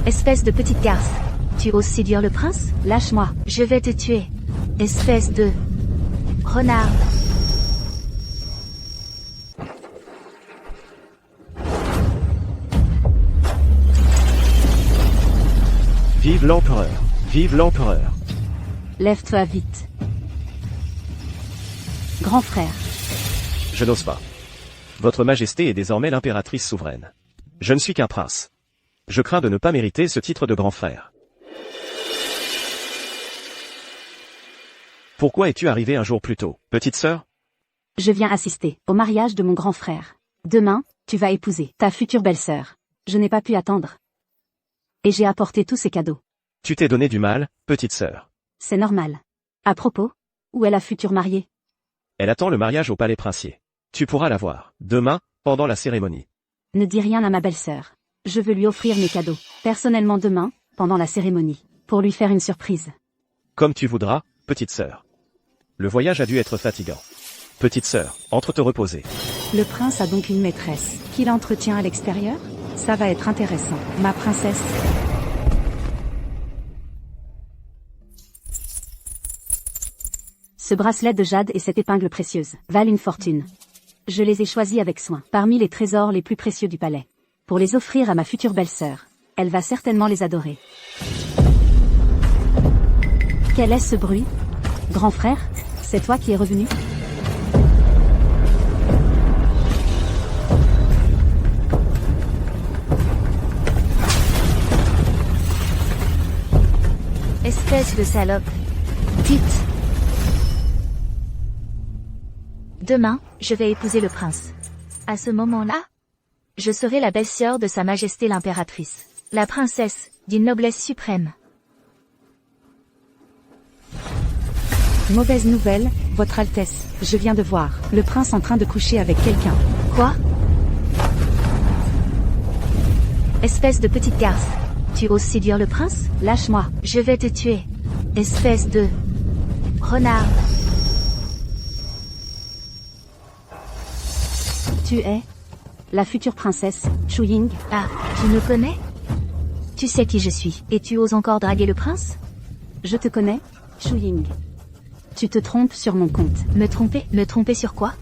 Espèce de petite garce. Tu oses séduire le prince? Lâche-moi. Je vais te tuer. Espèce de... renard. Vive l'empereur! Vive l'empereur! Lève-toi vite. Grand frère. Je n'ose pas. Votre Majesté est désormais l'impératrice souveraine. Je ne suis qu'un prince. Je crains de ne pas mériter ce titre de grand frère. Pourquoi es-tu arrivé un jour plus tôt, petite sœur? Je viens assister au mariage de mon grand frère. Demain, tu vas épouser ta future belle-sœur. Je n'ai pas pu attendre. Et j'ai apporté tous ces cadeaux. Tu t'es donné du mal, petite sœur. C'est normal. À propos, où est la future mariée? Elle attend le mariage au palais princier. Tu pourras la voir, demain, pendant la cérémonie. Ne dis rien à ma belle-sœur. Je veux lui offrir mes cadeaux, personnellement demain, pendant la cérémonie, pour lui faire une surprise. Comme tu voudras, petite sœur. Le voyage a dû être fatigant. Petite sœur, entre te reposer. Le prince a donc une maîtresse, qu'il entretient à l'extérieur? Ça va être intéressant, ma princesse. Ce bracelet de jade et cette épingle précieuse valent une fortune. Je les ai choisis avec soin, parmi les trésors les plus précieux du palais. Pour les offrir à ma future belle-sœur. Elle va certainement les adorer. Quel est ce bruit? Grand frère, c'est toi qui es revenu? Espèce de salope. Dites. Demain, je vais épouser le prince. À ce moment-là, je serai la belle-sœur de Sa Majesté l'impératrice. La princesse, d'une noblesse suprême. Mauvaise nouvelle, Votre Altesse. Je viens de voir le prince en train de coucher avec quelqu'un. Quoi? Espèce de petite garce. Tu oses séduire le prince? Lâche-moi. Je vais te tuer. Espèce de... renard. Tu es la future princesse, Chu Ying. Ah, tu me connais? Tu sais qui je suis, et tu oses encore draguer le prince? Je te connais, Chu Ying. Tu te trompes sur mon compte. Me tromper? Me tromper sur quoi?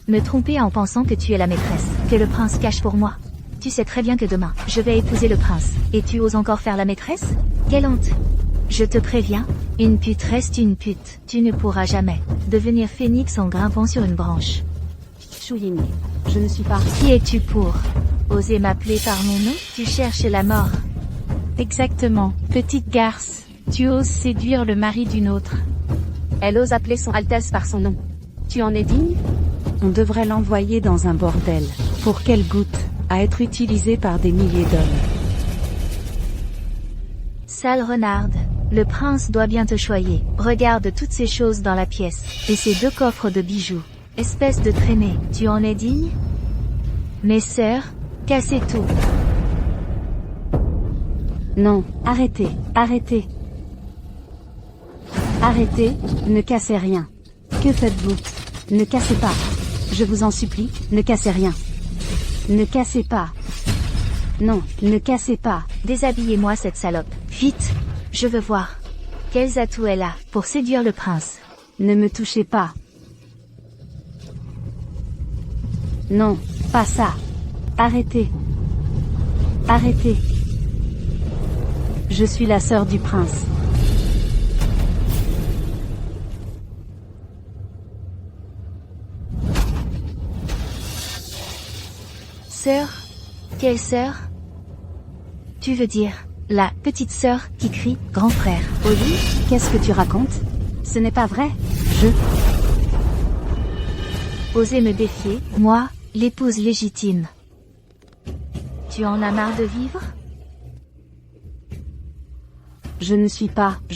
Me tromper en pensant que tu es la maîtresse, que le prince cache pour moi. Tu sais très bien que demain, je vais épouser le prince, et tu oses encore faire la maîtresse? Quelle honte! Je te préviens, une pute reste une pute. Tu ne pourras jamais devenir phénix en grimpant sur une branche. Chu Ying, je ne suis pas... Qui es-tu pour oser m'appeler par mon nom? Tu cherches la mort. Exactement, petite garce. Tu oses séduire le mari d'une autre. Elle ose appeler son Altesse par son nom. Tu en es digne? On devrait l'envoyer dans un bordel, pour qu'elle goûte à être utilisée par des milliers d'hommes. Sale renarde, le prince doit bien te choyer. Regarde toutes ces choses dans la pièce, et ces 2 coffres de bijoux. Espèce de traînée, tu en es digne? Mes sœurs, cassez tout. Non, arrêtez, arrêtez. Arrêtez, ne cassez rien. Que faites-vous? Ne cassez pas. Je vous en supplie, ne cassez rien. Ne cassez pas. Non, ne cassez pas. Déshabillez-moi cette salope. Vite, je veux voir. Quels atouts elle a pour séduire le prince? Ne me touchez pas. Non, pas ça. Arrêtez. Arrêtez. Je suis la sœur du prince. Sœur? Quelle sœur? Tu veux dire, la petite sœur qui crie « grand frère » au lit? Qu'est-ce que tu racontes? Ce n'est pas vrai. Osez me défier, moi, l'épouse légitime. Tu en as marre de vivre? Je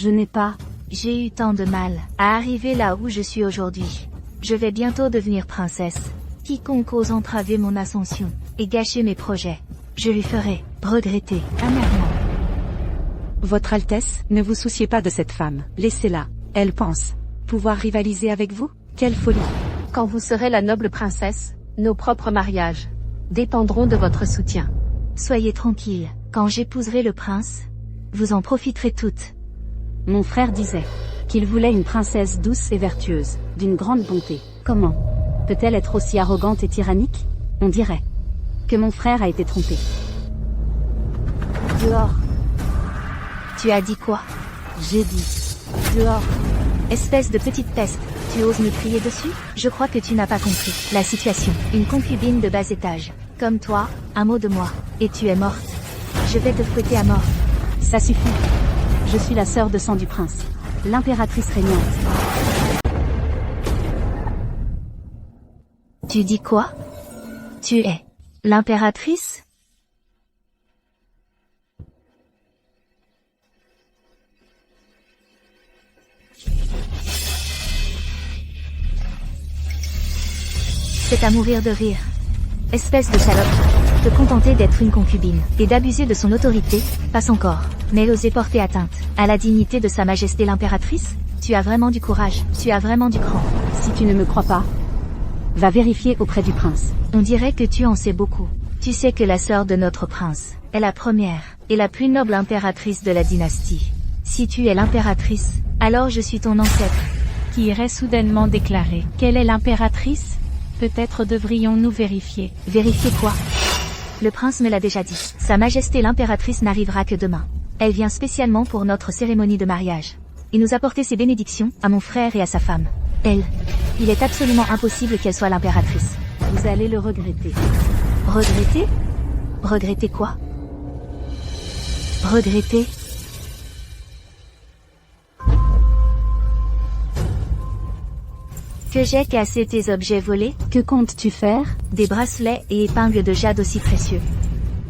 n'ai pas. J'ai eu tant de mal à arriver là où je suis aujourd'hui. Je vais bientôt devenir princesse. Quiconque ose entraver mon ascension et gâcher mes projets, je lui ferai regretter amèrement. Votre Altesse, ne vous souciez pas de cette femme. Laissez-la. Elle pense pouvoir rivaliser avec vous? Quelle folie! Quand vous serez la noble princesse, nos propres mariages dépendront de votre soutien. Soyez tranquille, Quand j'épouserai le prince, vous en profiterez toutes. Mon frère disait qu'il voulait une princesse douce et vertueuse, d'une grande bonté. Comment peut-elle être aussi arrogante et tyrannique? On dirait que mon frère a été trompé. Dehors, Tu as dit quoi? j'ai dit. Dehors. Espèce de petite peste, tu oses me crier dessus? Je crois que tu n'as pas compris la situation. Une concubine de bas étage, comme toi, un mot de moi, et tu es morte. Je vais te fouetter à mort. Ça suffit. Je suis la sœur de sang du prince, l'impératrice régnante. Tu dis quoi? Tu es l'impératrice? C'est à mourir de rire. Espèce de salope. Te contenter d'être une concubine, et d'abuser de son autorité, passe encore. Mais oser porter atteinte à la dignité de Sa Majesté l'impératrice? Tu as vraiment du courage, tu as vraiment du cran. Si tu ne me crois pas, va vérifier auprès du prince. On dirait que tu en sais beaucoup. Tu sais que la sœur de notre prince est la première et la plus noble impératrice de la dynastie. Si tu es l'impératrice, alors je suis ton ancêtre. Qui irait soudainement déclarer quelle est l'impératrice? Peut-être devrions-nous vérifier. Vérifier quoi? Le prince me l'a déjà dit. Sa Majesté l'impératrice n'arrivera que demain. Elle vient spécialement pour notre cérémonie de mariage. Et nous apporter ses bénédictions à mon frère et à sa femme. Elle. Il est absolument impossible qu'elle soit l'impératrice. Vous allez le regretter. Regretter? Regretter quoi? Regretter? Que j'ai cassé tes objets volés? Que comptes-tu faire? Des bracelets et épingles de jade aussi précieux.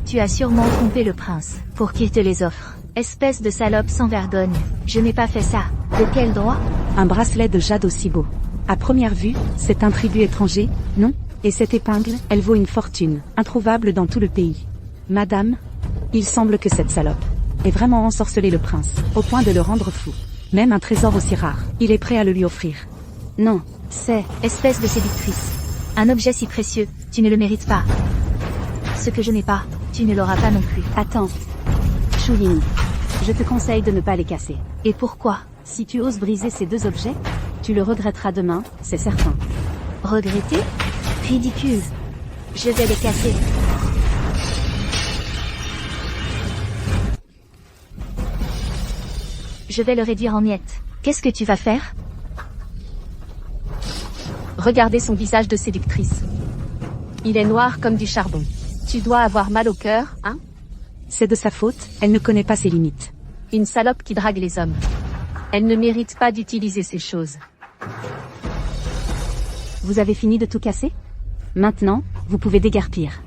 Tu as sûrement trompé le prince, pour qu'il te les offre. Espèce de salope sans vergogne. Je n'ai pas fait ça. De quel droit? Un bracelet de jade aussi beau. À première vue, c'est un tribut étranger, non? Et cette épingle, elle vaut une fortune, introuvable dans tout le pays. Madame, il semble que cette salope ait vraiment ensorcelé le prince, au point de le rendre fou. Même un trésor aussi rare, il est prêt à le lui offrir. Non, c'est... Espèce de séductrice. Un objet si précieux, tu ne le mérites pas. Ce que je n'ai pas, tu ne l'auras pas non plus. Attends. Chouyin, je te conseille de ne pas les casser. Et pourquoi? Si tu oses briser ces deux objets, tu le regretteras demain, c'est certain. Regretter? Ridicule. Je vais les casser. Je vais le réduire en miettes. Qu'est-ce que tu vas faire? Regardez son visage de séductrice. Il est noir comme du charbon. Tu dois avoir mal au cœur, hein? C'est de sa faute, elle ne connaît pas ses limites. Une salope qui drague les hommes. Elle ne mérite pas d'utiliser ces choses. Vous avez fini de tout casser? Maintenant, vous pouvez déguerpir.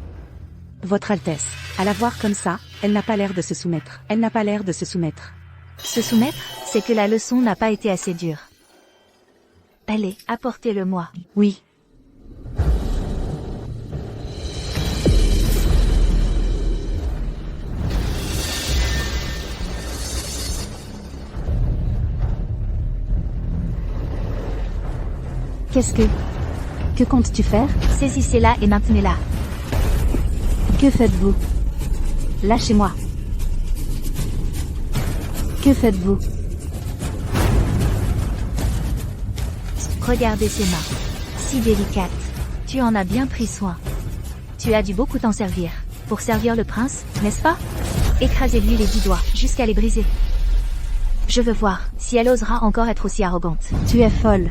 Votre Altesse, à la voir comme ça, elle n'a pas l'air de se soumettre. Elle n'a pas l'air de se soumettre. Se soumettre, c'est que la leçon n'a pas été assez dure. Allez, apportez-le-moi. Oui. Qu'est-ce que... Que comptes-tu faire? Saisissez-la et maintenez-la. Que faites-vous? Lâchez-moi. Que faites-vous? Regardez ses mains. Si délicates. Tu en as bien pris soin. Tu as dû beaucoup t'en servir. Pour servir le prince, n'est-ce pas? Écrasez-lui les 10 doigts, jusqu'à les briser. Je veux voir si elle osera encore être aussi arrogante. Tu es folle.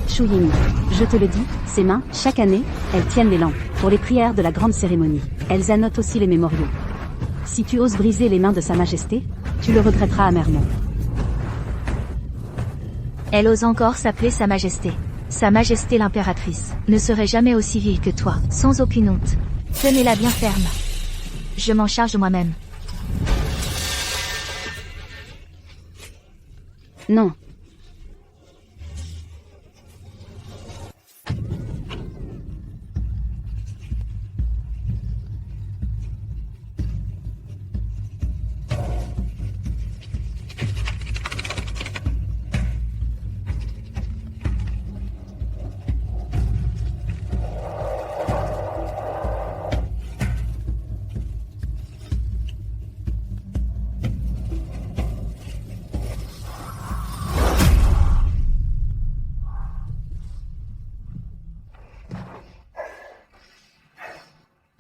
Chouyin, je te le dis, ces mains, chaque année, elles tiennent les lampes, pour les prières de la grande cérémonie. Elles annotent aussi les mémoriaux. Si tu oses briser les mains de Sa Majesté, tu le regretteras amèrement. Elle ose encore s'appeler Sa Majesté. Sa Majesté l'impératrice ne serait jamais aussi vile que toi, sans aucune honte. Tenez-la bien ferme. Je m'en charge moi-même. Non.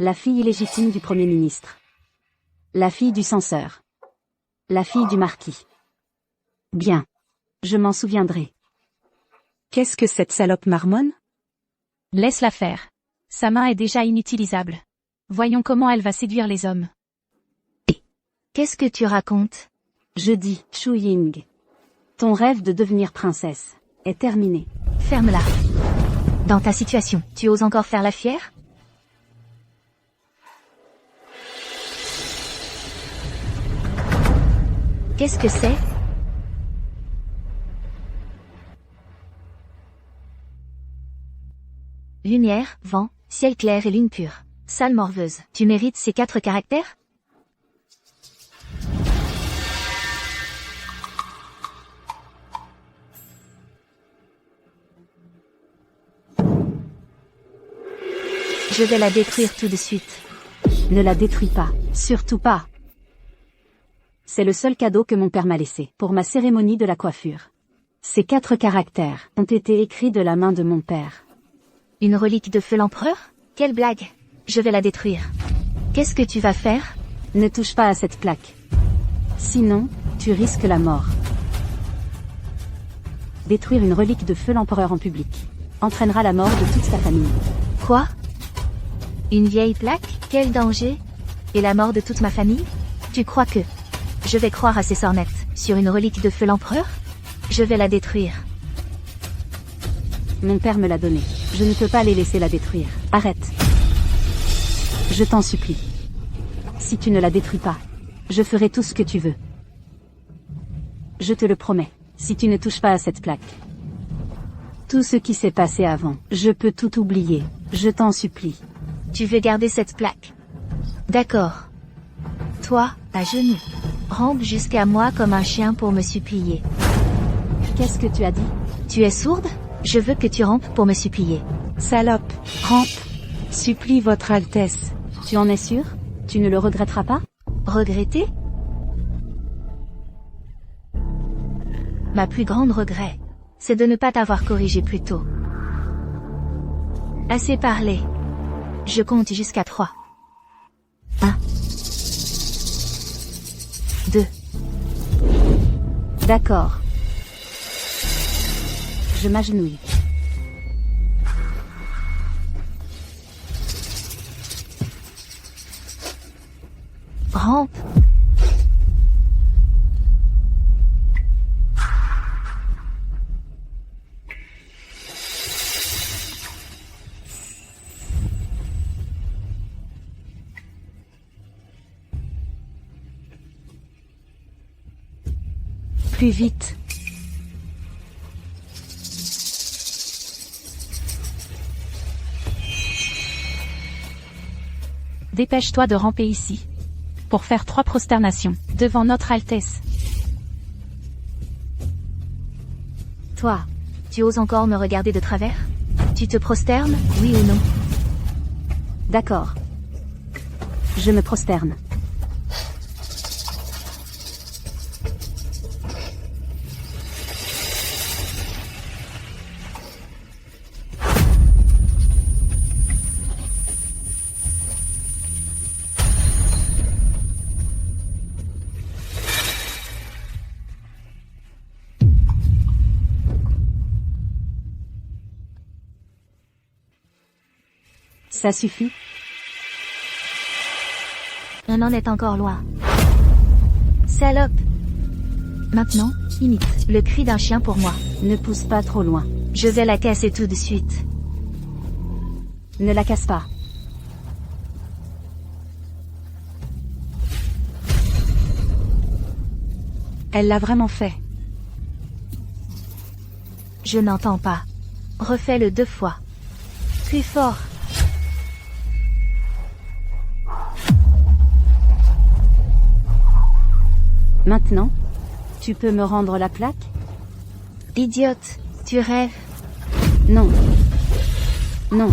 La fille illégitime du Premier ministre. La fille du censeur. La fille du marquis. Bien. Je m'en souviendrai. Qu'est-ce que cette salope marmonne? Laisse-la faire. Sa main est déjà inutilisable. Voyons comment elle va séduire les hommes. Qu'est-ce que tu racontes? Je dis, Shu Ying. Ton rêve de devenir princesse est terminé. Ferme-la. Dans ta situation, tu oses encore faire la fière? Qu'est-ce que c'est? Lumière, vent, ciel clair et lune pure. Sale morveuse, tu mérites ces 4 caractères? Je vais la détruire tout de suite. Ne la détruis pas, surtout pas. C'est le seul cadeau que mon père m'a laissé pour ma cérémonie de la coiffure. Ces 4 caractères ont été écrits de la main de mon père. Une relique de feu l'empereur? Quelle blague! Je vais la détruire. Qu'est-ce que tu vas faire? Ne touche pas à cette plaque. Sinon, tu risques la mort. Détruire une relique de feu l'empereur en public entraînera la mort de toute sa famille. Quoi? Une vieille plaque? Quel danger? Et la mort de toute ma famille? Tu crois que je vais croire à ces sornettes sur une relique de feu l'empereur? Je vais la détruire. Mon père me l'a donnée. Je ne peux pas les laisser la détruire. Arrête. Je t'en supplie. Si tu ne la détruis pas, je ferai tout ce que tu veux. Je te le promets, si tu ne touches pas à cette plaque. Tout ce qui s'est passé avant, je peux tout oublier. Je t'en supplie. Tu veux garder cette plaque? D'accord. Toi, à genoux. Rampe jusqu'à moi comme un chien pour me supplier. Qu'est-ce que tu as dit? Tu es sourde? Je veux que tu rampes pour me supplier. Salope, rampe. Supplie votre Altesse. Tu en es sûr? Tu ne le regretteras pas? Regretter? Ma plus grande regret, c'est de ne pas t'avoir corrigé plus tôt. Assez parlé. Je compte jusqu'à 3. 1. 2. D'accord. Je m'agenouille. Rampe. Plus vite. Dépêche-toi de ramper ici. Pour faire 3 prosternations, devant notre Altesse. Toi, tu oses encore me regarder de travers? Tu te prosternes, oui ou non? D'accord. Je me prosterne. Ça suffit? On en est encore loin. Salope! Maintenant, imite le cri d'un chien pour moi. Ne pousse pas trop loin. Je vais la casser tout de suite. Ne la casse pas. Elle l'a vraiment fait. Je n'entends pas. Refais-le 2 fois. Plus fort. Maintenant, tu peux me rendre la plaque? Idiote, tu rêves. Non. Non.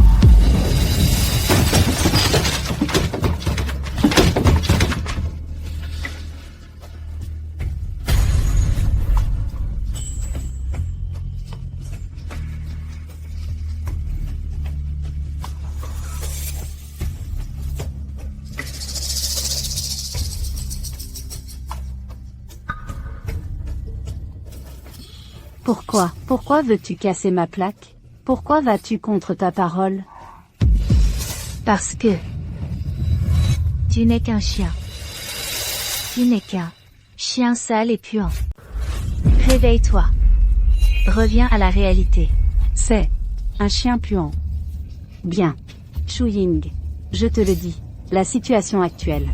Pourquoi? Pourquoi veux-tu casser ma plaque? Pourquoi vas-tu contre ta parole? Parce que tu n'es qu'un chien. Tu n'es qu'un chien sale et puant. Réveille-toi. Reviens à la réalité. C'est un chien puant. Bien. Chu Ying, je te le dis, la situation actuelle.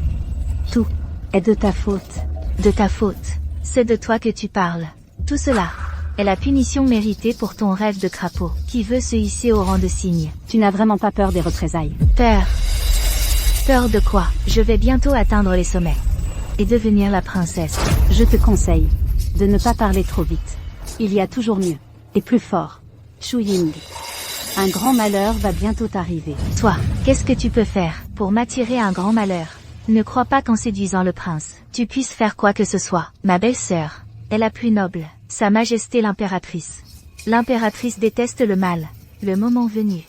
Tout est de ta faute. De ta faute. C'est de toi que tu parles. Tout cela est la punition méritée pour ton rêve de crapaud, qui veut se hisser au rang de cygne. Tu n'as vraiment pas peur des représailles? Peur. Peur de quoi? Je vais bientôt atteindre les sommets. Et devenir la princesse. Je te conseille de ne pas parler trop vite. Il y a toujours mieux. Et plus fort. Chu Ying. Un grand malheur va bientôt arriver. Toi, qu'est-ce que tu peux faire pour m'attirer un grand malheur? Ne crois pas qu'en séduisant le prince, tu puisses faire quoi que ce soit. Ma belle-sœur est la plus noble. Sa Majesté l'impératrice. L'impératrice déteste le mal. Le moment venu,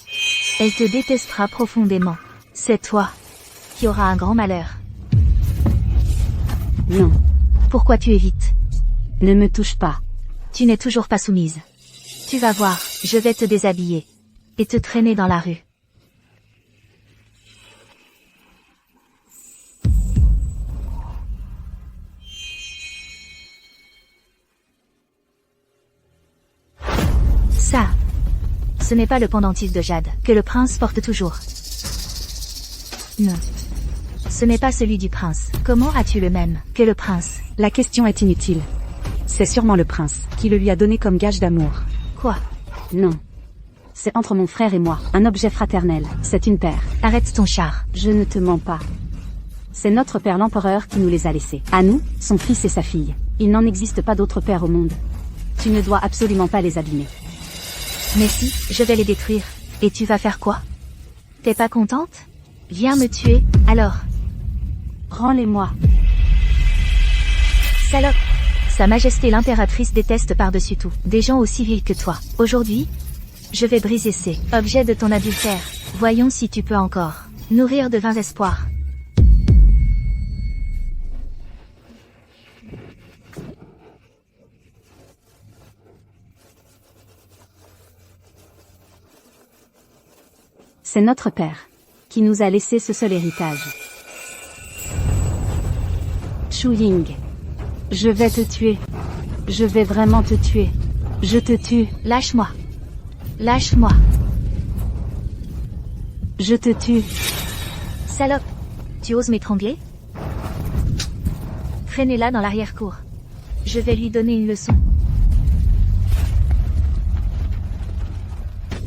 elle te détestera profondément. C'est toi qui auras un grand malheur. Non. Pourquoi tu évites? Ne me touche pas. Tu n'es toujours pas soumise. Tu vas voir, je vais te déshabiller et te traîner dans la rue. Ça, ce n'est pas le pendentif de jade que le prince porte toujours. Non. Ce n'est pas celui du prince. Comment as-tu le même que le prince? La question est inutile. C'est sûrement le prince qui le lui a donné comme gage d'amour. Quoi? Non. C'est entre mon frère et moi, un objet fraternel. C'est une paire. Arrête ton char. Je ne te mens pas. C'est notre père l'empereur qui nous les a laissés. À nous, son fils et sa fille. Il n'en existe pas d'autre père au monde. Tu ne dois absolument pas les abîmer. Mais si, je vais les détruire. Et tu vas faire quoi? T'es pas contente? Viens me tuer, alors. Rends-les-moi. Salope! Sa Majesté l'impératrice déteste par-dessus tout des gens aussi vils que toi. Aujourd'hui, je vais briser ces objets de ton adultère. Voyons si tu peux encore nourrir de vains espoirs. C'est notre père qui nous a laissé ce seul héritage. Chu Ying, je vais te tuer. Je vais vraiment te tuer. Je te tue. Lâche-moi. Lâche-moi. Je te tue. Salope. Tu oses m'étrangler? Traînez-la dans l'arrière-cour. Je vais lui donner une leçon.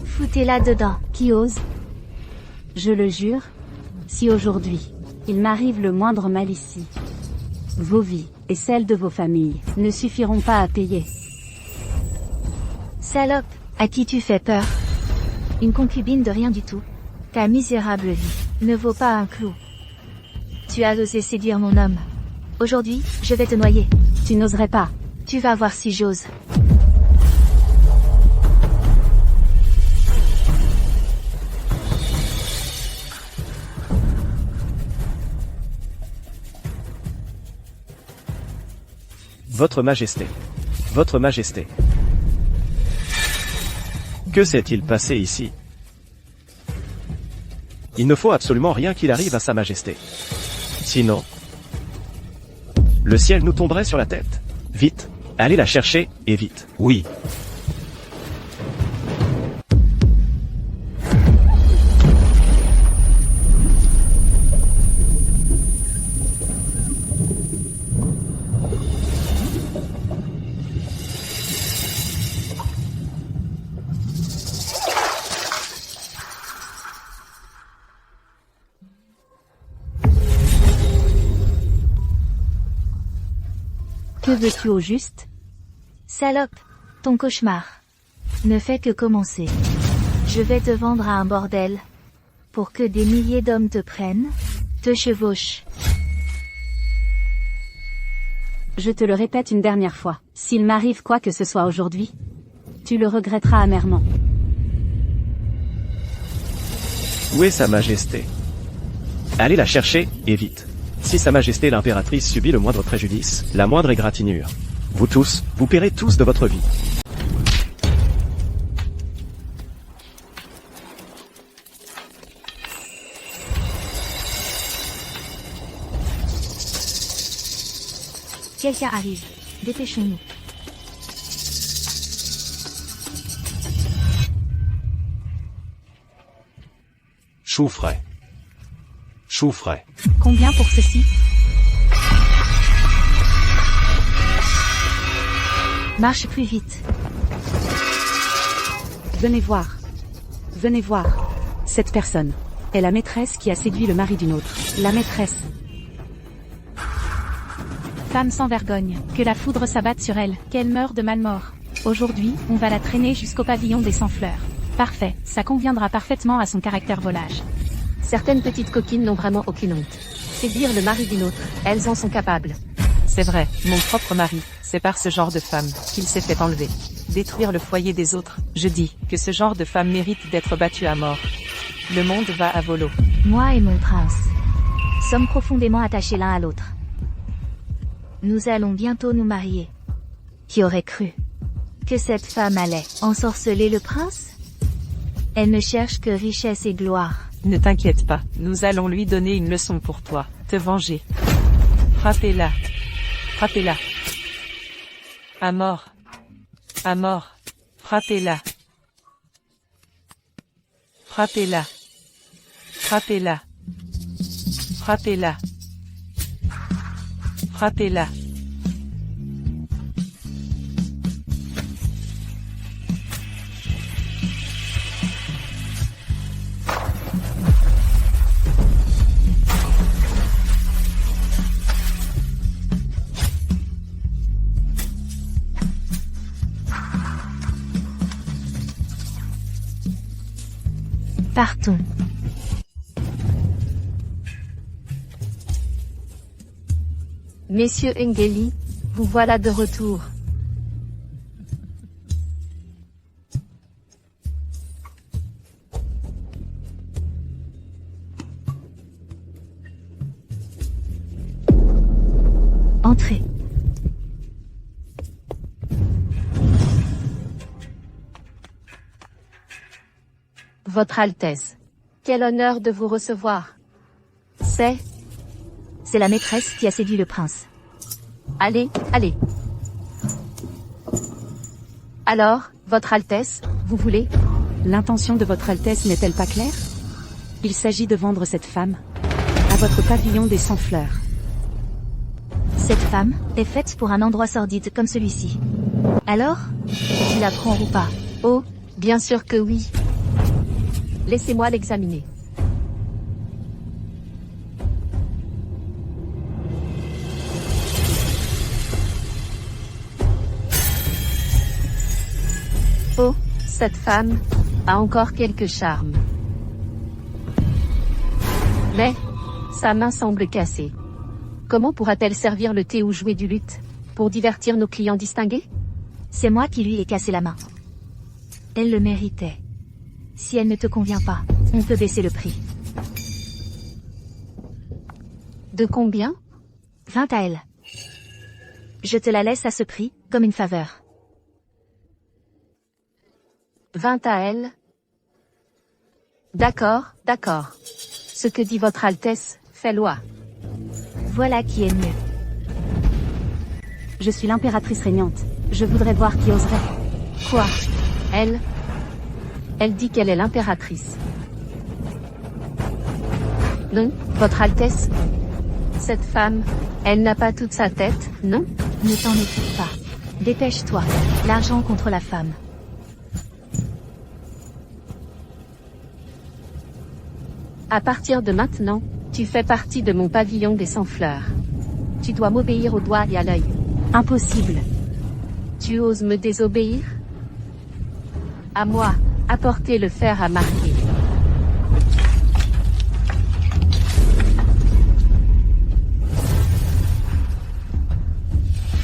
Foutez-la dedans. Qui ose? Je le jure, si aujourd'hui, il m'arrive le moindre mal ici, vos vies, et celles de vos familles, ne suffiront pas à payer. Salope, à qui tu fais peur? Une concubine de rien du tout. Ta misérable vie ne vaut pas un clou. Tu as osé séduire mon homme. Aujourd'hui, je vais te noyer. Tu n'oserais pas. Tu vas voir si j'ose. Votre Majesté. Votre Majesté. Que s'est-il passé ici? Il ne faut absolument rien qu'il arrive à Sa Majesté. Sinon, le ciel nous tomberait sur la tête. Vite, allez la chercher, et vite. Oui. Que veux-tu au juste? Salope, ton cauchemar ne fait que commencer. Je vais te vendre à un bordel pour que des milliers d'hommes te prennent, te chevauchent. Je te le répète une dernière fois, s'il m'arrive quoi que ce soit aujourd'hui, tu le regretteras amèrement. Où est Sa Majesté? Allez la chercher, et vite. Si Sa Majesté l'impératrice subit le moindre préjudice, la moindre égratignure, vous tous, vous paierez tous de votre vie. Quelqu'un arrive. Dépêchons-nous. Chou frais. Chou frais. Combien pour ceci? Marche plus vite. Venez voir. Venez voir. Cette personne est la maîtresse qui a séduit le mari d'une autre. La maîtresse. Femme sans vergogne, que la foudre s'abatte sur elle, qu'elle meure de malmort. Aujourd'hui, on va la traîner jusqu'au pavillon des 100 fleurs. Parfait, ça conviendra parfaitement à son caractère volage. Certaines petites coquines n'ont vraiment aucune honte. Séduire le mari d'une autre, elles en sont capables. C'est vrai, mon propre mari, c'est par ce genre de femme qu'il s'est fait enlever. Détruire le foyer des autres, je dis que ce genre de femme mérite d'être battue à mort. Le monde va à volo. Moi et mon prince sommes profondément attachés l'un à l'autre. Nous allons bientôt nous marier. Qui aurait cru que cette femme allait ensorceler le prince? Elle ne cherche que richesse et gloire. Ne t'inquiète pas, nous allons lui donner une leçon pour toi, te venger. Frappez-la. Frappez-la. À mort. À mort. Frappez-la. Frappez-la. Frappez-la. Frappez-la. Frappez-la. Partons. Messieurs Engeli, vous voilà de retour. Entrez. Votre Altesse. Quel honneur de vous recevoir. C'est la maîtresse qui a séduit le prince. Allez, allez. Alors, Votre Altesse, vous voulez? L'intention de votre Altesse n'est-elle pas claire? Il s'agit de vendre cette femme à votre pavillon des 100 fleurs. Cette femme est faite pour un endroit sordide comme celui-ci. Alors, tu la prends ou pas? Oh, bien sûr que oui. Laissez-moi l'examiner. Oh, cette femme a encore quelques charmes. Mais, sa main semble cassée. Comment pourra-t-elle servir le thé ou jouer du luth? Pour divertir nos clients distingués? C'est moi qui lui ai cassé la main. Elle le méritait. Si elle ne te convient pas, on peut baisser le prix. De combien? 20 à elle. Je te la laisse à ce prix, comme une faveur. 20 à elle? D'accord, d'accord. Ce que dit votre Altesse, fait loi. Voilà qui est mieux. Je suis l'impératrice régnante. Je voudrais voir qui oserait. Quoi? Elle? Elle dit qu'elle est l'impératrice. Non, votre Altesse? Cette femme, elle n'a pas toute sa tête, non? Ne t'en occupe pas. Dépêche-toi. L'argent contre la femme. À partir de maintenant, tu fais partie de mon pavillon des 100 fleurs. Tu dois m'obéir au doigt et à l'œil. Impossible. Tu oses me désobéir? À moi, apporter le fer à marquer.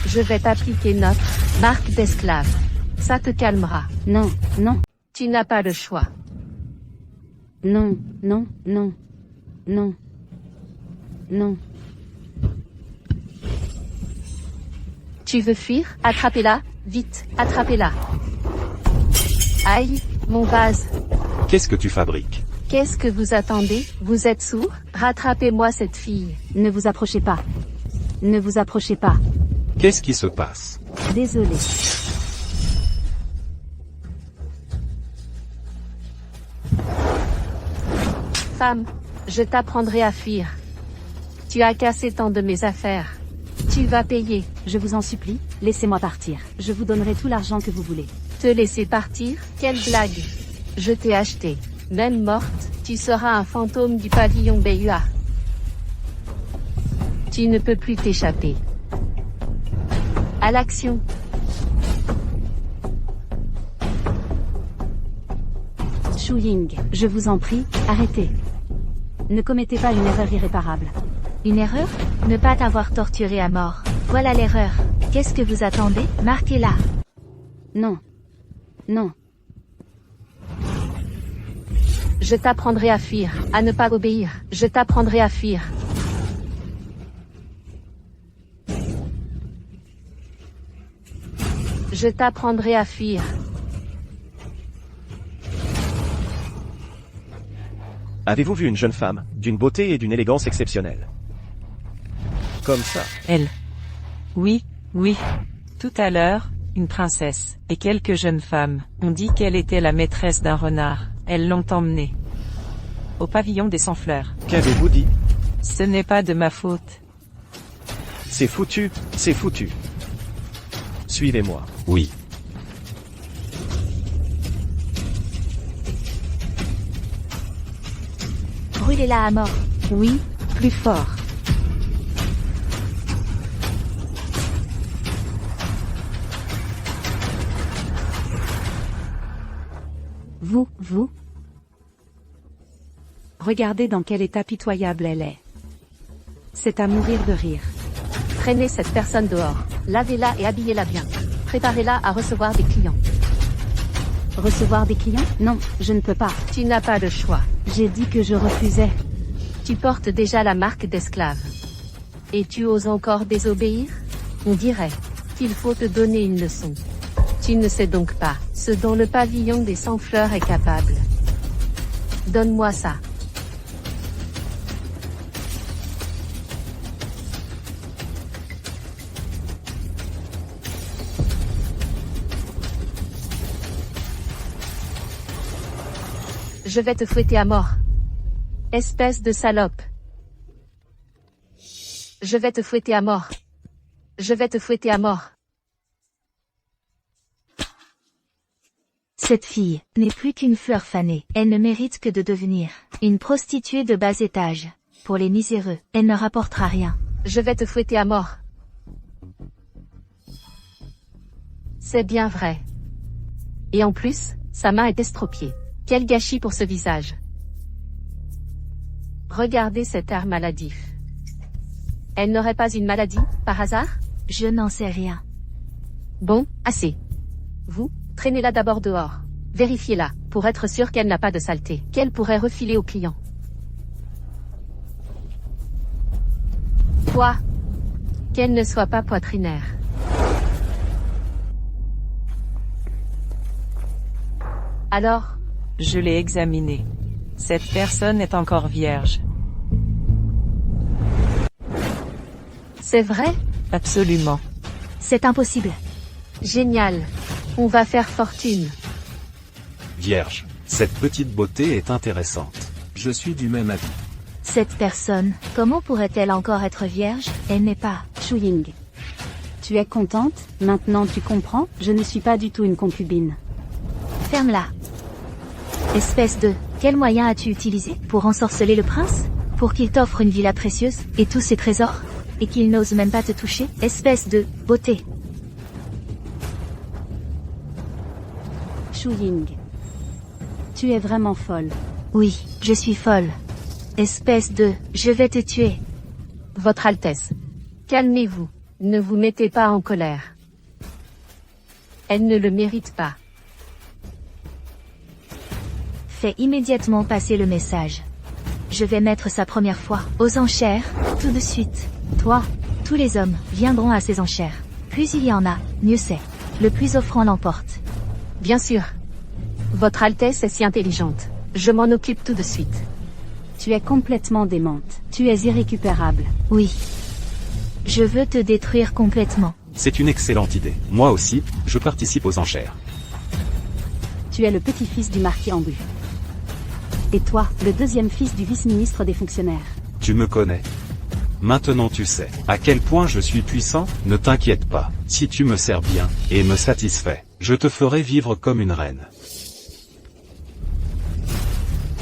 Je vais t'appliquer notre marque d'esclave. Ça te calmera. Non, non, Tu n'as pas le choix. non, non, non, non, non. Tu veux fuir? Attrapez-la, vite, attrapez-la. Aïe, mon vase. Qu'est-ce que tu fabriques? Qu'est-ce que vous attendez? Vous êtes sourd? Rattrapez-moi cette fille. Ne vous approchez pas. Ne vous approchez pas. Qu'est-ce qui se passe? Désolé. Femme, je t'apprendrai à fuir. Tu as cassé tant de mes affaires. Tu vas payer. Je vous en supplie, laissez-moi partir. Je vous donnerai tout l'argent que vous voulez. Te laisser partir? Quelle blague! Je t'ai acheté. Même morte, tu seras un fantôme du pavillon Bayua. Tu ne peux plus t'échapper. À l'action. Shu Ying, je vous en prie, arrêtez. Ne commettez pas une erreur irréparable. Une erreur? Ne pas t'avoir torturé à mort. Voilà l'erreur. Qu'est-ce que vous attendez? Marquez-la. Non. Non. Je t'apprendrai à fuir, à ne pas obéir. Je t'apprendrai à fuir. Je t'apprendrai à fuir. Avez-vous vu une jeune femme, d'une beauté et d'une élégance exceptionnelle? Comme ça. Elle. Oui, oui. Tout à l'heure, une princesse, et quelques jeunes femmes, ont dit qu'elle était la maîtresse d'un renard. Elles l'ont emmenée. Au pavillon des 100 fleurs. Qu'avez-vous dit? Ce n'est pas de ma faute. C'est foutu, c'est foutu. Suivez-moi. Oui. Brûlez-la à mort. Oui, plus fort. Vous. Regardez dans quel état pitoyable elle est. C'est à mourir de rire. Traînez cette personne dehors. Lavez-la et habillez-la bien. Préparez-la à recevoir des clients. Recevoir des clients? Non, je ne peux pas. Tu n'as pas le choix. J'ai dit que je refusais. Tu portes déjà la marque d'esclave. Et tu oses encore désobéir? On dirait qu'il faut te donner une leçon. Tu ne sais donc pas ce dont le pavillon des 100 fleurs est capable. Donne-moi ça. Je vais te fouetter à mort. Espèce de salope. Je vais te fouetter à mort. Je vais te fouetter à mort. Cette fille n'est plus qu'une fleur fanée. Elle ne mérite que de devenir une prostituée de bas étage. Pour les miséreux, elle ne rapportera rien. Je vais te fouetter à mort. C'est bien vrai. Et en plus, sa main est estropiée. Quel gâchis pour ce visage. Regardez cet air maladif. Elle n'aurait pas une maladie, par hasard? Je n'en sais rien. Bon, assez. Vous, traînez-la d'abord dehors. Vérifiez-la, pour être sûr qu'elle n'a pas de saleté, qu'elle pourrait refiler aux clients. Toi, qu'elle ne soit pas poitrinaire. Alors? Je l'ai examinée. Cette personne est encore vierge. C'est vrai? Absolument. C'est impossible. Génial. On va faire fortune. Vierge. Cette petite beauté est intéressante. Je suis du même avis. Cette personne, comment pourrait-elle encore être vierge? Elle n'est pas. Shu Ying. Tu es contente? Maintenant tu comprends? Je ne suis pas du tout une concubine. Ferme-la. Espèce de... Quel moyen as-tu utilisé pour ensorceler le prince? Pour qu'il t'offre une villa précieuse, et tous ses trésors? Et qu'il n'ose même pas te toucher? Espèce de... beauté. Shu Ying. Tu es vraiment folle. Oui, je suis folle. Espèce de... Je vais te tuer. Votre Altesse. Calmez-vous. Ne vous mettez pas en colère. Elle ne le mérite pas. Fais immédiatement passer le message. Je vais mettre sa première fois aux enchères, tout de suite. Toi, tous les hommes viendront à ces enchères. Plus il y en a, mieux c'est. Le plus offrant l'emporte. Bien sûr. Votre Altesse est si intelligente. Je m'en occupe tout de suite. Tu es complètement démente. Tu es irrécupérable. Oui. Je veux te détruire complètement. C'est une excellente idée. Moi aussi, je participe aux enchères. Tu es le petit-fils du marquis Ambu. Et toi, le deuxième fils du vice-ministre des fonctionnaires. Tu me connais. Maintenant tu sais à quel point je suis puissant. Ne t'inquiète pas, si tu me sers bien, et me satisfais, je te ferai vivre comme une reine.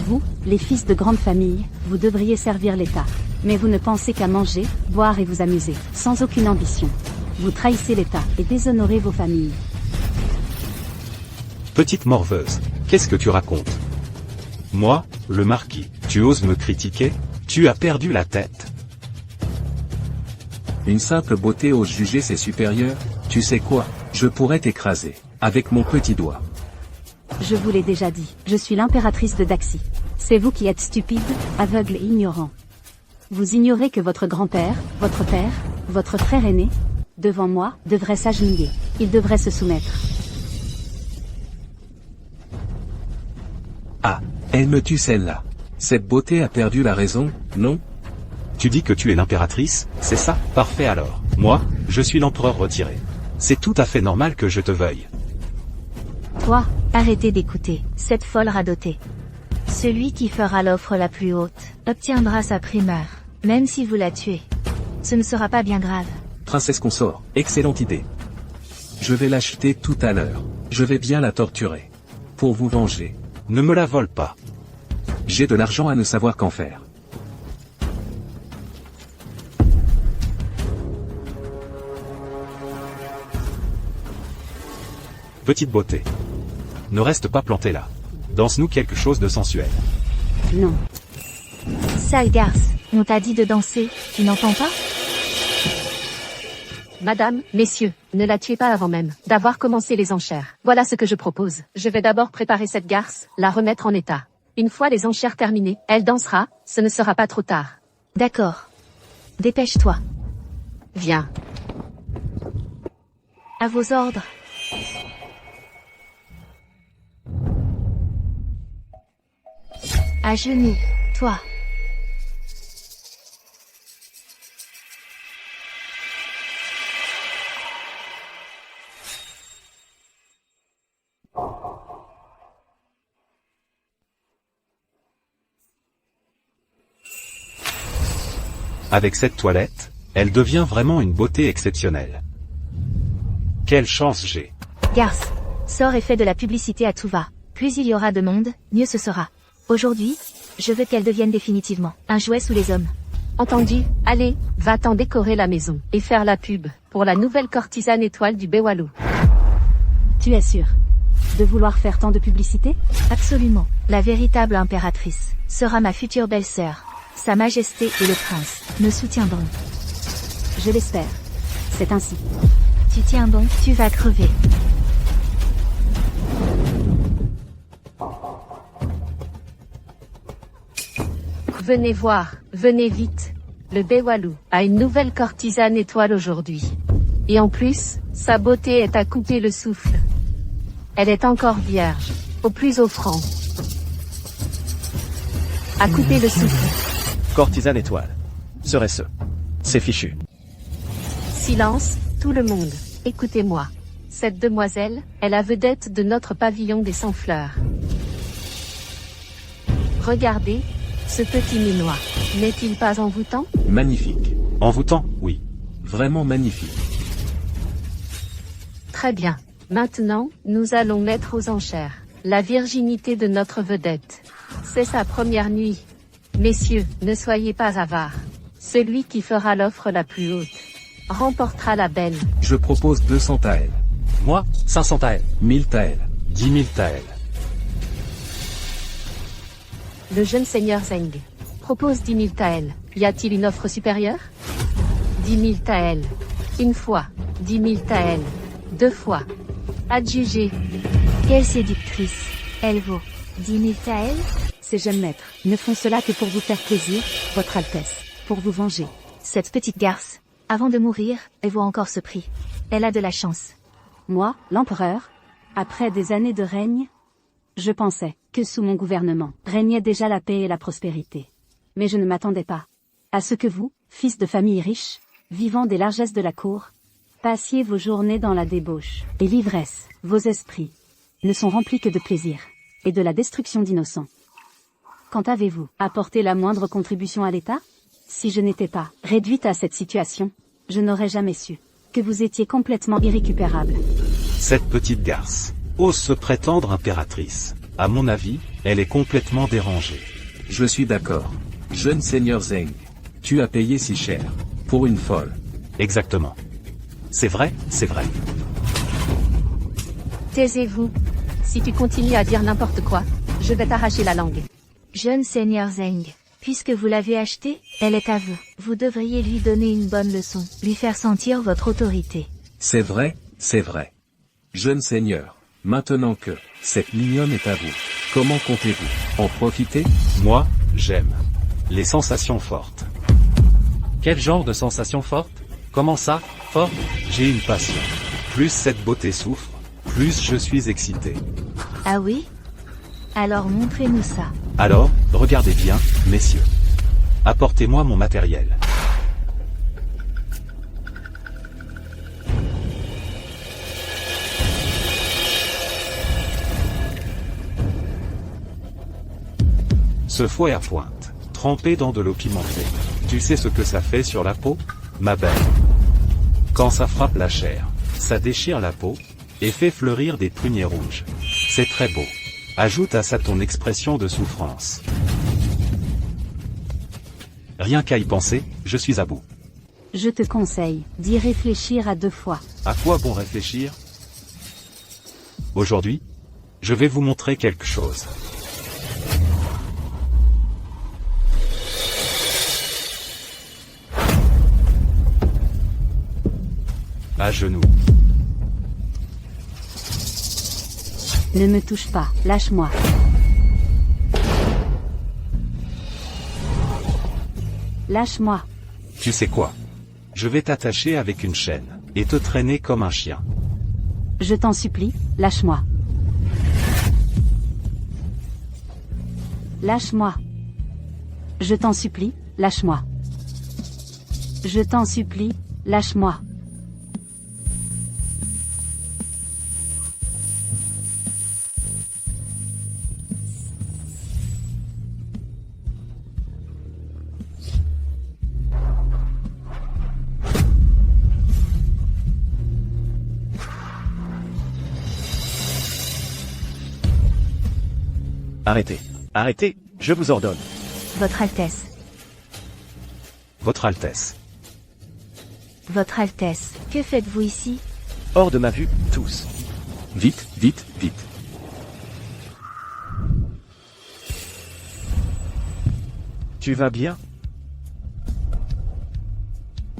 Vous, les fils de grande famille, vous devriez servir l'État. Mais vous ne pensez qu'à manger, boire et vous amuser, sans aucune ambition. Vous trahissez l'État et déshonorez vos familles. Petite morveuse, qu'est-ce que tu racontes? Moi, le marquis, tu oses me critiquer? Tu as perdu la tête. Une simple beauté ose juger ses supérieurs? Tu sais quoi? Je pourrais t'écraser, avec mon petit doigt. Je vous l'ai déjà dit, je suis l'impératrice de Daxi. C'est vous qui êtes stupide, aveugle et ignorant. Vous ignorez que votre grand-père, votre père, votre frère aîné, devant moi, devrait s'agenouiller. Il devrait se soumettre. Ah, elle me tue celle-là. Cette beauté a perdu la raison, non? Tu dis que tu es l'impératrice, c'est ça? Parfait alors. Moi, je suis l'empereur retiré. C'est tout à fait normal que je te veuille. Toi, arrêtez d'écouter cette folle radotée. Celui qui fera l'offre la plus haute obtiendra sa primeur, même si vous la tuez. Ce ne sera pas bien grave. Princesse consort, excellente idée. Je vais l'acheter tout à l'heure. Je vais bien la torturer. Pour vous venger. Ne me la vole pas. J'ai de l'argent à ne savoir qu'en faire. Petite beauté. Ne reste pas planté là. Danse-nous quelque chose de sensuel. Non. Sale garce, on t'a dit de danser, tu n'entends pas? Madame, messieurs, ne la tuez pas avant même d'avoir commencé les enchères. Voilà ce que je propose. Je vais d'abord préparer cette garce, la remettre en état. Une fois les enchères terminées, elle dansera, ce ne sera pas trop tard. D'accord. Dépêche-toi. Viens. À vos ordres. À genoux, toi. Avec cette toilette, elle devient vraiment une beauté exceptionnelle. Quelle chance j'ai. Garce, sors et fais de la publicité à tout va. Plus il y aura de monde, mieux ce sera. Aujourd'hui, je veux qu'elle devienne définitivement un jouet sous les hommes. Entendu? Allez, va-t'en décorer la maison et faire la pub pour la nouvelle courtisane étoile du Bewalou. Tu es sûr de vouloir faire tant de publicité? Absolument. La véritable impératrice sera ma future belle-sœur. Sa Majesté et le prince me soutiendront. Je l'espère. C'est ainsi. Tu tiens bon, tu vas crever. Venez voir, venez vite. Le Bewalou a une nouvelle courtisane étoile aujourd'hui. Et en plus, sa beauté est à couper le souffle. Elle est encore vierge, au plus offrant. À couper le souffle. Courtisane étoile. Serait-ce? C'est fichu. Silence, tout le monde. Écoutez-moi. Cette demoiselle est la vedette de notre pavillon des 100 fleurs. Regardez, ce petit minois, n'est-il pas envoûtant? Magnifique. Envoûtant, oui. Vraiment magnifique. Très bien. Maintenant, nous allons mettre aux enchères la virginité de notre vedette. C'est sa première nuit. Messieurs, ne soyez pas avares. Celui qui fera l'offre la plus haute remportera la belle. Je propose 200 taels. Moi, 500 taels. 1000 taels. 10 000 taels. Le jeune seigneur Zeng propose 10 000 taels. Y a-t-il une offre supérieure? 10 000 taels. Une fois. 10 000 taels. Deux fois. Adjugé. Quelle séductrice. Elle vaut 10 000 taels? Ces jeunes maîtres ne font cela que pour vous faire plaisir, votre Altesse, pour vous venger. Cette petite garce, avant de mourir, elle vaut encore ce prix. Elle a de la chance. Moi, l'empereur, après des années de règne, je pensais que sous mon gouvernement régnait déjà la paix et la prospérité. Mais je ne m'attendais pas à ce que vous, fils de famille riche, vivant des largesses de la cour, Passiez vos journées dans la débauche et l'ivresse. Vos esprits ne sont remplis que de plaisir et de la destruction d'innocents. Quand avez-vous apporté la moindre contribution à l'État? Si je n'étais pas réduite à cette situation, je n'aurais jamais su que vous étiez complètement irrécupérable. Cette petite garce ose se prétendre impératrice. À mon avis, elle est complètement dérangée. Je suis d'accord. Jeune seigneur Zeng. Tu as payé si cher. Pour une folle. Exactement. C'est vrai, c'est vrai. Taisez-vous. Si tu continues à dire n'importe quoi, je vais t'arracher la langue. Jeune seigneur Zeng, puisque vous l'avez achetée, elle est à vous. Vous devriez lui donner une bonne leçon, lui faire sentir votre autorité. C'est vrai, c'est vrai. Jeune seigneur, maintenant que cette mignonne est à vous, comment comptez-vous en profiter? Moi, j'aime les sensations fortes. Quel genre de sensation forte? Comment ça, forte? J'ai une passion. Plus cette beauté souffre, plus je suis excité. Ah oui? Alors montrez-nous ça. Alors, regardez bien, messieurs. Apportez-moi mon matériel. Ce fouet à pointe, trempé dans de l'eau pimentée. Tu sais ce que ça fait sur la peau, ma belle? Quand ça frappe la chair, ça déchire la peau, et fait fleurir des pruniers rouges. C'est très beau. Ajoute à ça ton expression de souffrance. Rien qu'à y penser, je suis à bout. Je te conseille d'y réfléchir à 2 fois. À quoi bon réfléchir? Aujourd'hui, je vais vous montrer quelque chose. À genoux. Ne me touche pas, lâche-moi. Lâche-moi. Tu sais quoi? Je vais t'attacher avec une chaîne, et te traîner comme un chien. Je t'en supplie, lâche-moi. Lâche-moi. Je t'en supplie, lâche-moi. Je t'en supplie, lâche-moi. Arrêtez. Arrêtez, je vous ordonne. Votre Altesse. Votre Altesse. Votre Altesse, que faites-vous ici? Hors de ma vue, tous. Vite, vite, vite. Tu vas bien?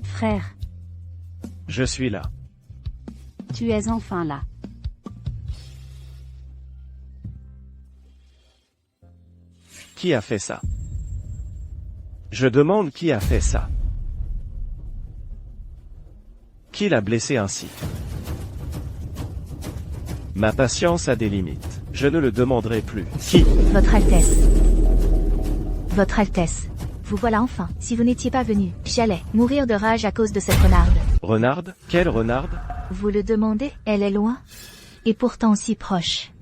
Frère, Je suis là. tu es enfin là. Qui a fait ça? Je demande qui a fait ça. Qui l'a blessé ainsi? Ma patience a des limites. Je ne le demanderai plus. Qui? Votre Altesse. Votre Altesse. Vous voilà enfin. Si vous n'étiez pas venu, j'allais mourir de rage à cause de cette renarde. Renarde? Quelle renarde? Vous le demandez, elle est loin. Et pourtant si proche.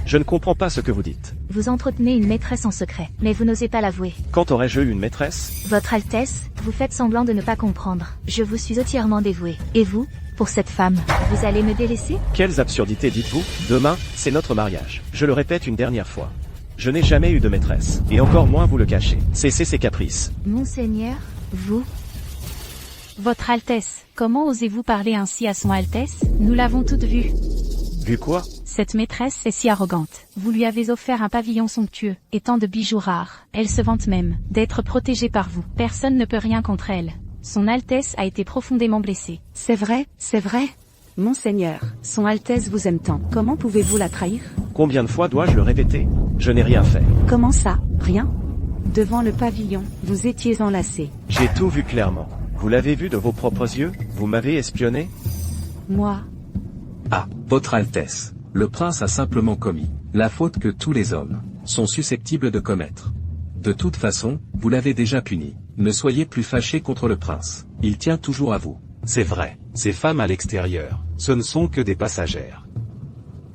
Je ne comprends pas ce que vous dites. Vous entretenez une maîtresse en secret, mais vous n'osez pas l'avouer. Quand aurais-je eu une maîtresse? Votre Altesse, vous faites semblant de ne pas comprendre. Je vous suis entièrement dévoué. Et vous, pour cette femme, vous allez me délaisser? Quelles absurdités dites-vous? Demain, c'est notre mariage. Je le répète une dernière fois. Je n'ai jamais eu de maîtresse. Et encore moins vous le cachez. Cessez ces caprices. Monseigneur, vous? Votre Altesse, comment osez-vous parler ainsi à son Altesse? Nous l'avons toutes vue. Vu quoi? Cette maîtresse est si arrogante. Vous lui avez offert un pavillon somptueux, et tant de bijoux rares. Elle se vante même d'être protégée par vous. Personne ne peut rien contre elle. Son Altesse a été profondément blessée. C'est vrai, c'est vrai. Monseigneur, son Altesse vous aime tant. Comment pouvez-vous la trahir? Combien de fois dois-je le répéter? Je n'ai rien fait. Comment ça? Rien? Devant le pavillon, vous étiez enlacés. J'ai tout vu clairement. Vous l'avez vu de vos propres yeux? Vous m'avez espionné? Moi, Ah, votre Altesse. Le prince a simplement commis la faute que tous les hommes sont susceptibles de commettre. De toute façon, vous l'avez déjà puni. Ne soyez plus fâchés contre le prince. Il tient toujours à vous. C'est vrai, ces femmes à l'extérieur, ce ne sont que des passagères.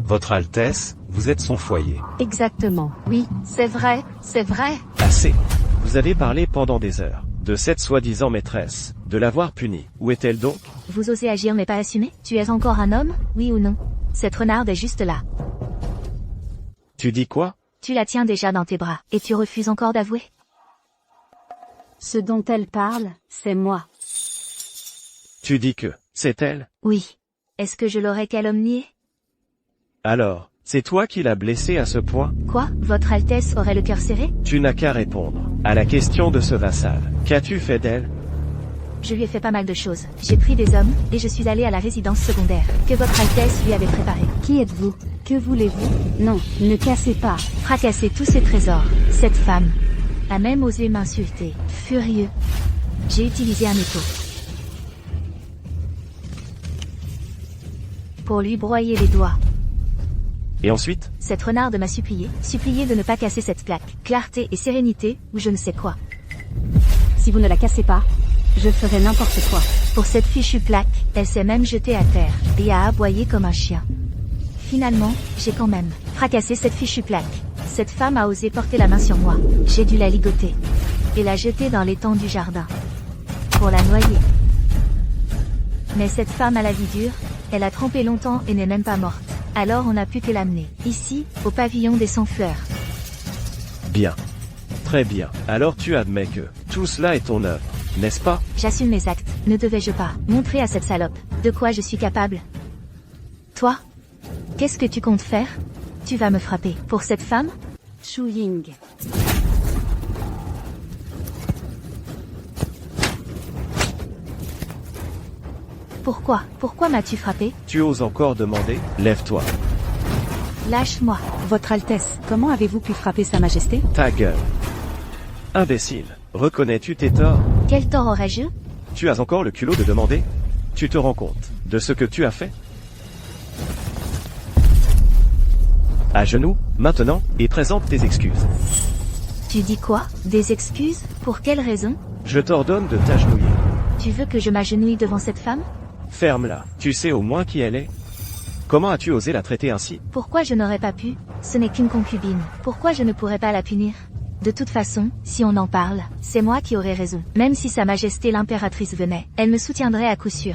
Votre Altesse, vous êtes son foyer. Exactement. Oui, c'est vrai, c'est vrai. Assez. Vous avez parlé pendant des heures. De cette soi-disant maîtresse. De l'avoir punie. Où est-elle donc? Vous osez agir mais pas assumer? Tu es encore un homme, oui ou non? Cette renarde est juste là. Tu dis quoi? Tu la tiens déjà dans tes bras, et tu refuses encore d'avouer? Ce dont elle parle, c'est moi. Tu dis que, c'est elle? Oui. Est-ce que je l'aurais calomniée? Alors, c'est toi qui l'as blessée à ce point? Quoi? Votre Altesse aurait le cœur serré? Tu n'as qu'à répondre à la question de ce vassal. Qu'as-tu fait d'elle? Je lui ai fait pas mal de choses. J'ai pris des hommes, et je suis allée à la résidence secondaire, que votre Altesse lui avait préparée. Qui êtes-vous? Que voulez-vous? Non, ne cassez pas. Fracasser tous ses trésors. Cette femme a même osé m'insulter. Furieux. J'ai utilisé un étau pour lui broyer les doigts. Et ensuite? Cette renarde m'a supplié de ne pas casser cette plaque. Clarté et sérénité, ou je ne sais quoi. Si vous ne la cassez pas, je ferai n'importe quoi. Pour cette fichue plaque, elle s'est même jetée à terre, et a aboyé comme un chien. Finalement, j'ai quand même fracassé cette fichue plaque. Cette femme a osé porter la main sur moi. J'ai dû la ligoter et la jeter dans l'étang du jardin pour la noyer. Mais cette femme a la vie dure, elle a trempé longtemps et n'est même pas morte. Alors on a pu que l'amener, ici, au pavillon des 100 fleurs. Bien. Très bien. Alors tu admets que tout cela est ton œuvre, n'est-ce pas? J'assume mes actes. Ne devais-je pas montrer à cette salope de quoi je suis capable? Toi? Qu'est-ce que tu comptes faire? Tu vas me frapper pour cette femme? Shu Ying. Pourquoi? Pourquoi m'as-tu frappé? Tu oses encore demander? Lève-toi. Lâche-moi. Votre Altesse, comment avez-vous pu frapper Sa Majesté? Ta gueule. Imbécile. Reconnais-tu tes torts? Quel tort aurais-je? Tu as encore le culot de demander? Tu te rends compte de ce que tu as fait? À genoux, maintenant, et présente tes excuses. Tu dis quoi? Des excuses? Pour quelle raison? Je t'ordonne de t'agenouiller. Tu veux que je m'agenouille devant cette femme? Ferme-la. Tu sais au moins qui elle est? Comment as-tu osé la traiter ainsi? Pourquoi je n'aurais pas pu? Ce n'est qu'une concubine. Pourquoi je ne pourrais pas la punir? De toute façon, si on en parle, c'est moi qui aurais raison. Même si Sa Majesté l'impératrice venait, elle me soutiendrait à coup sûr.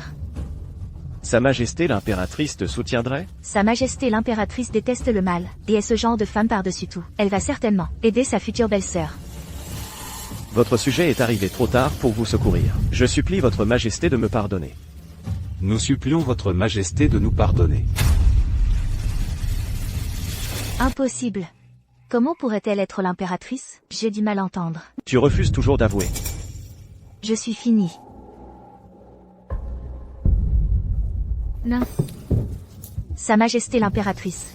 Sa Majesté l'impératrice te soutiendrait? Sa Majesté l'impératrice déteste le mal, et est ce genre de femme par-dessus tout. Elle va certainement aider sa future belle-sœur. Votre sujet est arrivé trop tard pour vous secourir. Je supplie votre Majesté de me pardonner. Nous supplions votre Majesté de nous pardonner. Impossible. Comment pourrait-elle être l'impératrice? J'ai du mal à entendre. Tu refuses toujours d'avouer. Je suis finie. Non. Sa Majesté l'impératrice.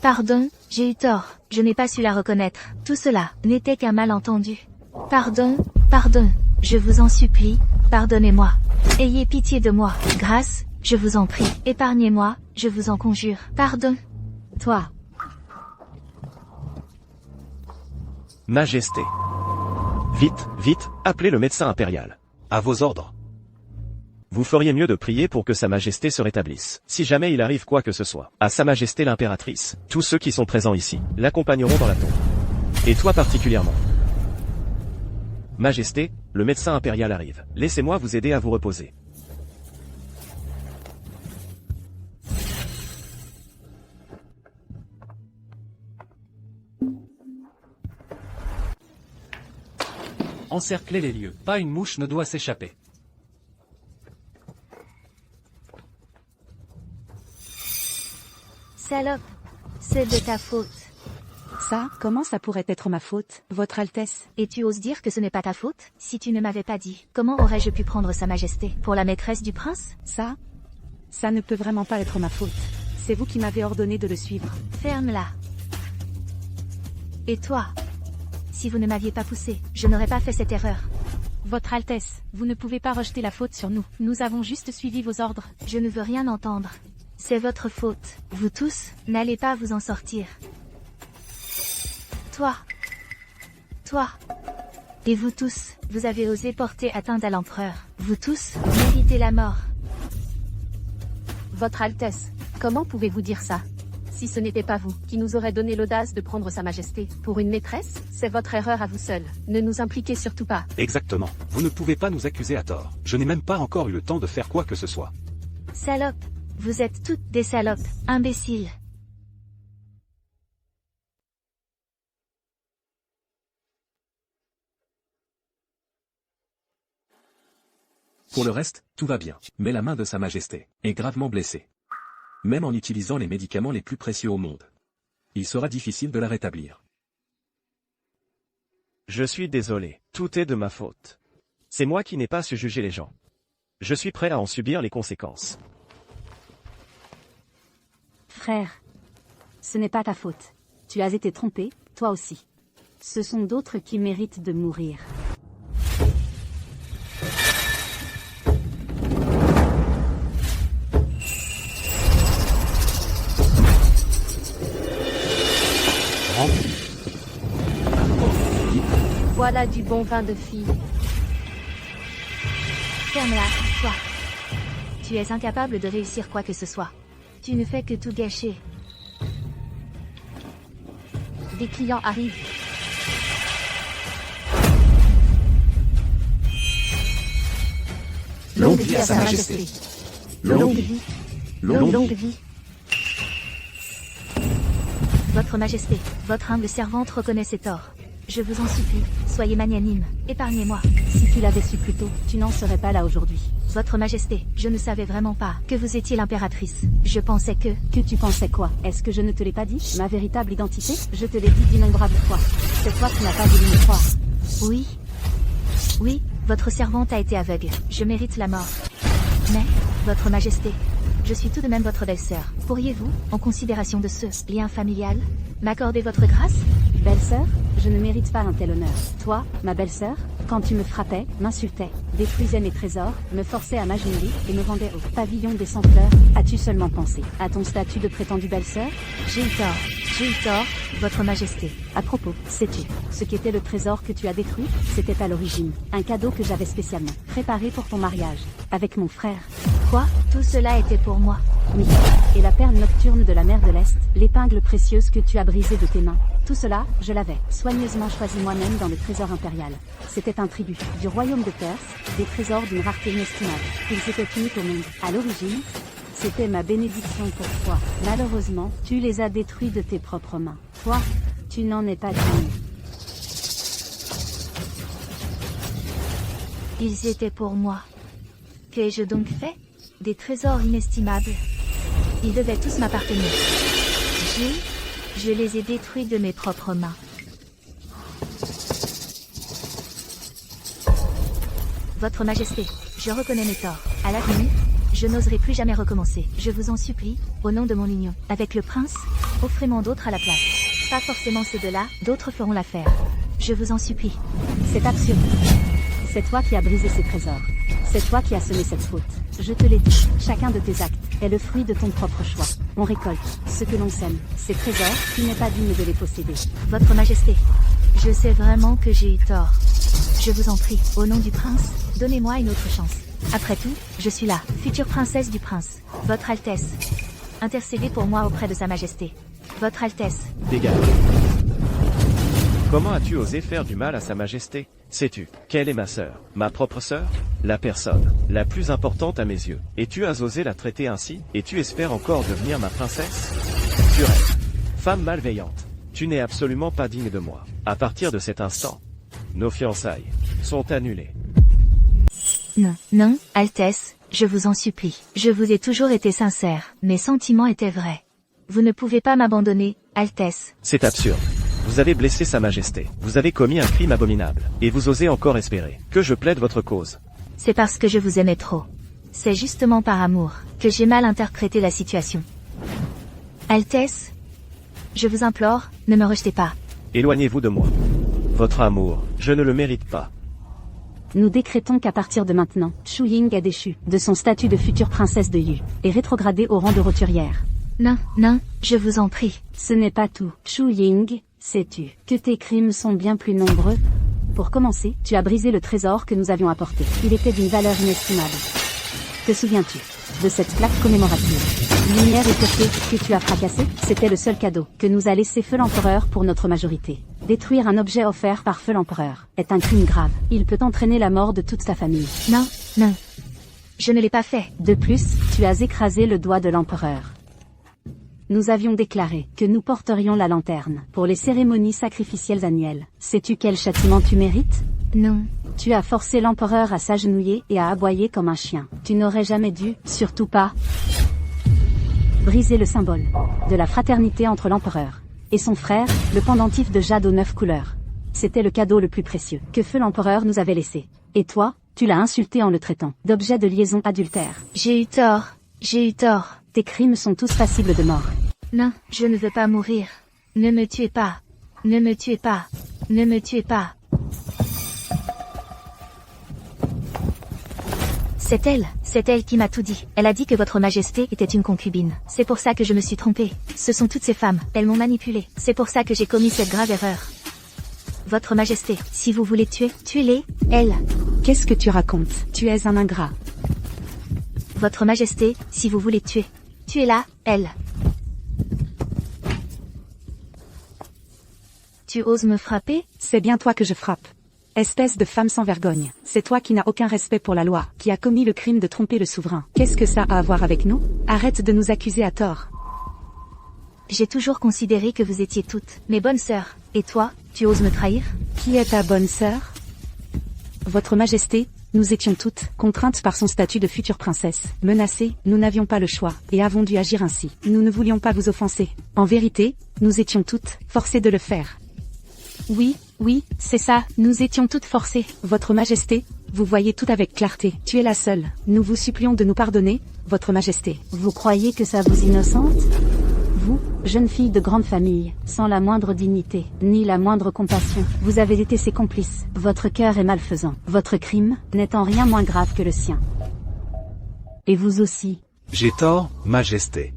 Pardon, j'ai eu tort, je n'ai pas su la reconnaître. Tout cela n'était qu'un malentendu. Pardon, pardon, je vous en supplie, pardonnez-moi. Ayez pitié de moi, grâce, je vous en prie. Épargnez-moi, je vous en conjure. Pardon. Toi. Majesté. Vite, vite, appelez le médecin impérial. À vos ordres. Vous feriez mieux de prier pour que Sa Majesté se rétablisse. Si jamais il arrive quoi que ce soit à Sa Majesté l'impératrice, tous ceux qui sont présents ici l'accompagneront dans la tombe. Et toi particulièrement. Majesté, le médecin impérial arrive. Laissez-moi vous aider à vous reposer. Encerclez les lieux. Pas une mouche ne doit s'échapper. Salope, c'est de ta faute. Ça, comment ça pourrait être ma faute, Votre Altesse? Et tu oses dire que ce n'est pas ta faute? Si tu ne m'avais pas dit, comment aurais-je pu prendre Sa Majesté pour la maîtresse du prince? Ça ne peut vraiment pas être ma faute. C'est vous qui m'avez ordonné de le suivre. Ferme-la. Et toi? Si vous ne m'aviez pas poussé, je n'aurais pas fait cette erreur. Votre Altesse, vous ne pouvez pas rejeter la faute sur nous. Nous avons juste suivi vos ordres. Je ne veux rien entendre. C'est votre faute. Vous tous, n'allez pas vous en sortir. Toi. Et vous tous, vous avez osé porter atteinte à l'empereur. Vous tous, méritez la mort. Votre Altesse, comment pouvez-vous dire ça? Si ce n'était pas vous qui nous aurait donné l'audace de prendre Sa Majesté pour une maîtresse, c'est votre erreur à vous seul. Ne nous impliquez surtout pas. Exactement. Vous ne pouvez pas nous accuser à tort. Je n'ai même pas encore eu le temps de faire quoi que ce soit. Salopes. Vous êtes toutes des salopes. Imbéciles. Pour le reste, tout va bien. Mais la main de Sa Majesté est gravement blessée. Même en utilisant les médicaments les plus précieux au monde. Il sera difficile de la rétablir. Je suis désolé, tout est de ma faute. C'est moi qui n'ai pas su juger les gens. Je suis prêt à en subir les conséquences. Frère, ce n'est pas ta faute. Tu as été trompé, toi aussi. Ce sont d'autres qui méritent de mourir. Voilà du bon vin de fille. Ferme-la, toi. Tu es incapable de réussir quoi que ce soit. Tu ne fais que tout gâcher. Des clients arrivent. Longue vie à Sa Majesté. Longue vie. Longue vie. Votre Majesté, votre humble servante reconnaît ses torts. Je vous en supplie, soyez magnanime, épargnez-moi. Si tu l'avais su plus tôt, tu n'en serais pas là aujourd'hui. Votre Majesté, je ne savais vraiment pas que vous étiez l'impératrice. Je pensais que... Que tu pensais quoi? Est-ce que je ne te l'ai pas dit? Ma véritable identité? Je te l'ai dit d'innombrables fois. C'est toi qui n'as pas voulu me croire. Oui. Oui, votre servante a été aveugle. Je mérite la mort. Mais, votre Majesté, je suis tout de même votre belle-sœur. Pourriez-vous, en considération de ce lien familial, m'accorder votre grâce? Belle-sœur? Je ne mérite pas un tel honneur. Toi, ma belle-sœur, quand tu me frappais, m'insultais, détruisais mes trésors, me forçais à m'agenouiller et me rendais au pavillon des 100 fleurs, as-tu seulement pensé à ton statut de prétendue belle-sœur? J'ai eu tort, votre Majesté. À propos, sais-tu ce qu'était le trésor que tu as détruit? C'était à l'origine un cadeau que j'avais spécialement préparé pour ton mariage avec mon frère. Quoi? Tout cela était pour moi? Oui. Et la perle nocturne de la mer de l'Est, l'épingle précieuse que tu as brisée de tes mains. Tout cela, je l'avais soigneusement choisi moi-même dans le trésor impérial. C'était un tribut du royaume de Perse, des trésors d'une rareté inestimable. Ils étaient uniques au monde. À l'origine, c'était ma bénédiction pour toi. Malheureusement, tu les as détruits de tes propres mains. Toi, tu n'en es pas digne. Ils étaient pour moi. Qu'ai-je donc fait? Des trésors inestimables. Ils devaient tous m'appartenir. Je les ai détruits de mes propres mains. Votre Majesté, je reconnais mes torts. À l'avenir, je n'oserai plus jamais recommencer. Je vous en supplie, au nom de mon union avec le prince, offrez-moi d'autres à la place. Pas forcément ces deux-là, d'autres feront l'affaire. Je vous en supplie. C'est absurde. C'est toi qui as brisé ces trésors. C'est toi qui as semé cette faute. Je te l'ai dit, chacun de tes actes est le fruit de ton propre choix. On récolte ce que l'on sème. Ces trésors, tu n'es pas digne de les posséder. Votre Majesté, je sais vraiment que j'ai eu tort. Je vous en prie, au nom du prince, donnez-moi une autre chance. Après tout, je suis la future princesse du prince. Votre Altesse, intercédez pour moi auprès de Sa Majesté. Votre Altesse. Dégage. Comment as-tu osé faire du mal à Sa Majesté? Sais-tu quelle est ma sœur? Ma propre sœur? La personne la plus importante à mes yeux. Et tu as osé la traiter ainsi? Et tu espères encore devenir ma princesse? Tu rêves. Femme malveillante. Tu n'es absolument pas digne de moi. À partir de cet instant, nos fiançailles sont annulées. Non, Altesse, je vous en supplie. Je vous ai toujours été sincère. Mes sentiments étaient vrais. Vous ne pouvez pas m'abandonner, Altesse. C'est absurde. Vous avez blessé Sa Majesté. Vous avez commis un crime abominable. Et vous osez encore espérer que je plaide votre cause. C'est parce que je vous aimais trop. C'est justement par amour que j'ai mal interprété la situation. Altesse, je vous implore, ne me rejetez pas. Éloignez-vous de moi. Votre amour, je ne le mérite pas. Nous décrétons qu'à partir de maintenant, Chu Ying est déchue de son statut de future princesse de Yu, et rétrogradée au rang de roturière. Non, je vous en prie. Ce n'est pas tout. Chu Ying, sais-tu que tes crimes sont bien plus nombreux? Pour commencer, tu as brisé le trésor que nous avions apporté. Il était d'une valeur inestimable. Te souviens-tu de cette plaque commémorative? Lumière et pureté que tu as fracassée? C'était le seul cadeau que nous a laissé Feu l'Empereur pour notre majorité. Détruire un objet offert par Feu l'Empereur est un crime grave. Il peut entraîner la mort de toute ta famille. Non, non. Je ne l'ai pas fait. De plus, tu as écrasé le doigt de l'Empereur. Nous avions déclaré que nous porterions la lanterne pour les cérémonies sacrificielles annuelles. Sais-tu quel châtiment tu mérites? Non. Tu as forcé l'Empereur à s'agenouiller et à aboyer comme un chien. Tu n'aurais jamais dû, surtout pas, briser le symbole de la fraternité entre l'Empereur et son frère, le pendentif de jade aux 9 couleurs. C'était le cadeau le plus précieux que Feu l'Empereur nous avait laissé. Et toi, tu l'as insulté en le traitant d'objet de liaison adultère. J'ai eu tort. J'ai eu tort. Tes crimes sont tous passibles de mort. Non, je ne veux pas mourir. Ne me tuez pas. Ne me tuez pas. Ne me tuez pas. C'est elle qui m'a tout dit. Elle a dit que votre majesté était une concubine. C'est pour ça que je me suis trompée. Ce sont toutes ces femmes. Elles m'ont manipulée. C'est pour ça que j'ai commis cette grave erreur. Votre majesté, si vous voulez tuer, tuez-les, elles. Qu'est-ce que tu racontes? Tu es un ingrat. Votre majesté, si vous voulez tuer, tuez-la, elle. Tu oses me frapper? C'est bien toi que je frappe. Espèce de femme sans vergogne. C'est toi qui n'as aucun respect pour la loi, qui a commis le crime de tromper le souverain. Qu'est-ce que ça a à voir avec nous? Arrête de nous accuser à tort. J'ai toujours considéré que vous étiez toutes mes bonnes sœurs. Et toi, tu oses me trahir? Qui est ta bonne sœur? Votre majesté, nous étions toutes contraintes par son statut de future princesse. Menacées, nous n'avions pas le choix, et avons dû agir ainsi. Nous ne voulions pas vous offenser. En vérité, nous étions toutes forcées de le faire. Oui, c'est ça, nous étions toutes forcées. Votre majesté, vous voyez tout avec clarté. Tu es la seule. Nous vous supplions de nous pardonner, votre majesté. Vous croyez que ça vous innocente? Vous, jeune fille de grande famille, sans la moindre dignité, ni la moindre compassion, vous avez été ses complices. Votre cœur est malfaisant. Votre crime n'est en rien moins grave que le sien. Et vous aussi. J'ai tort, majesté.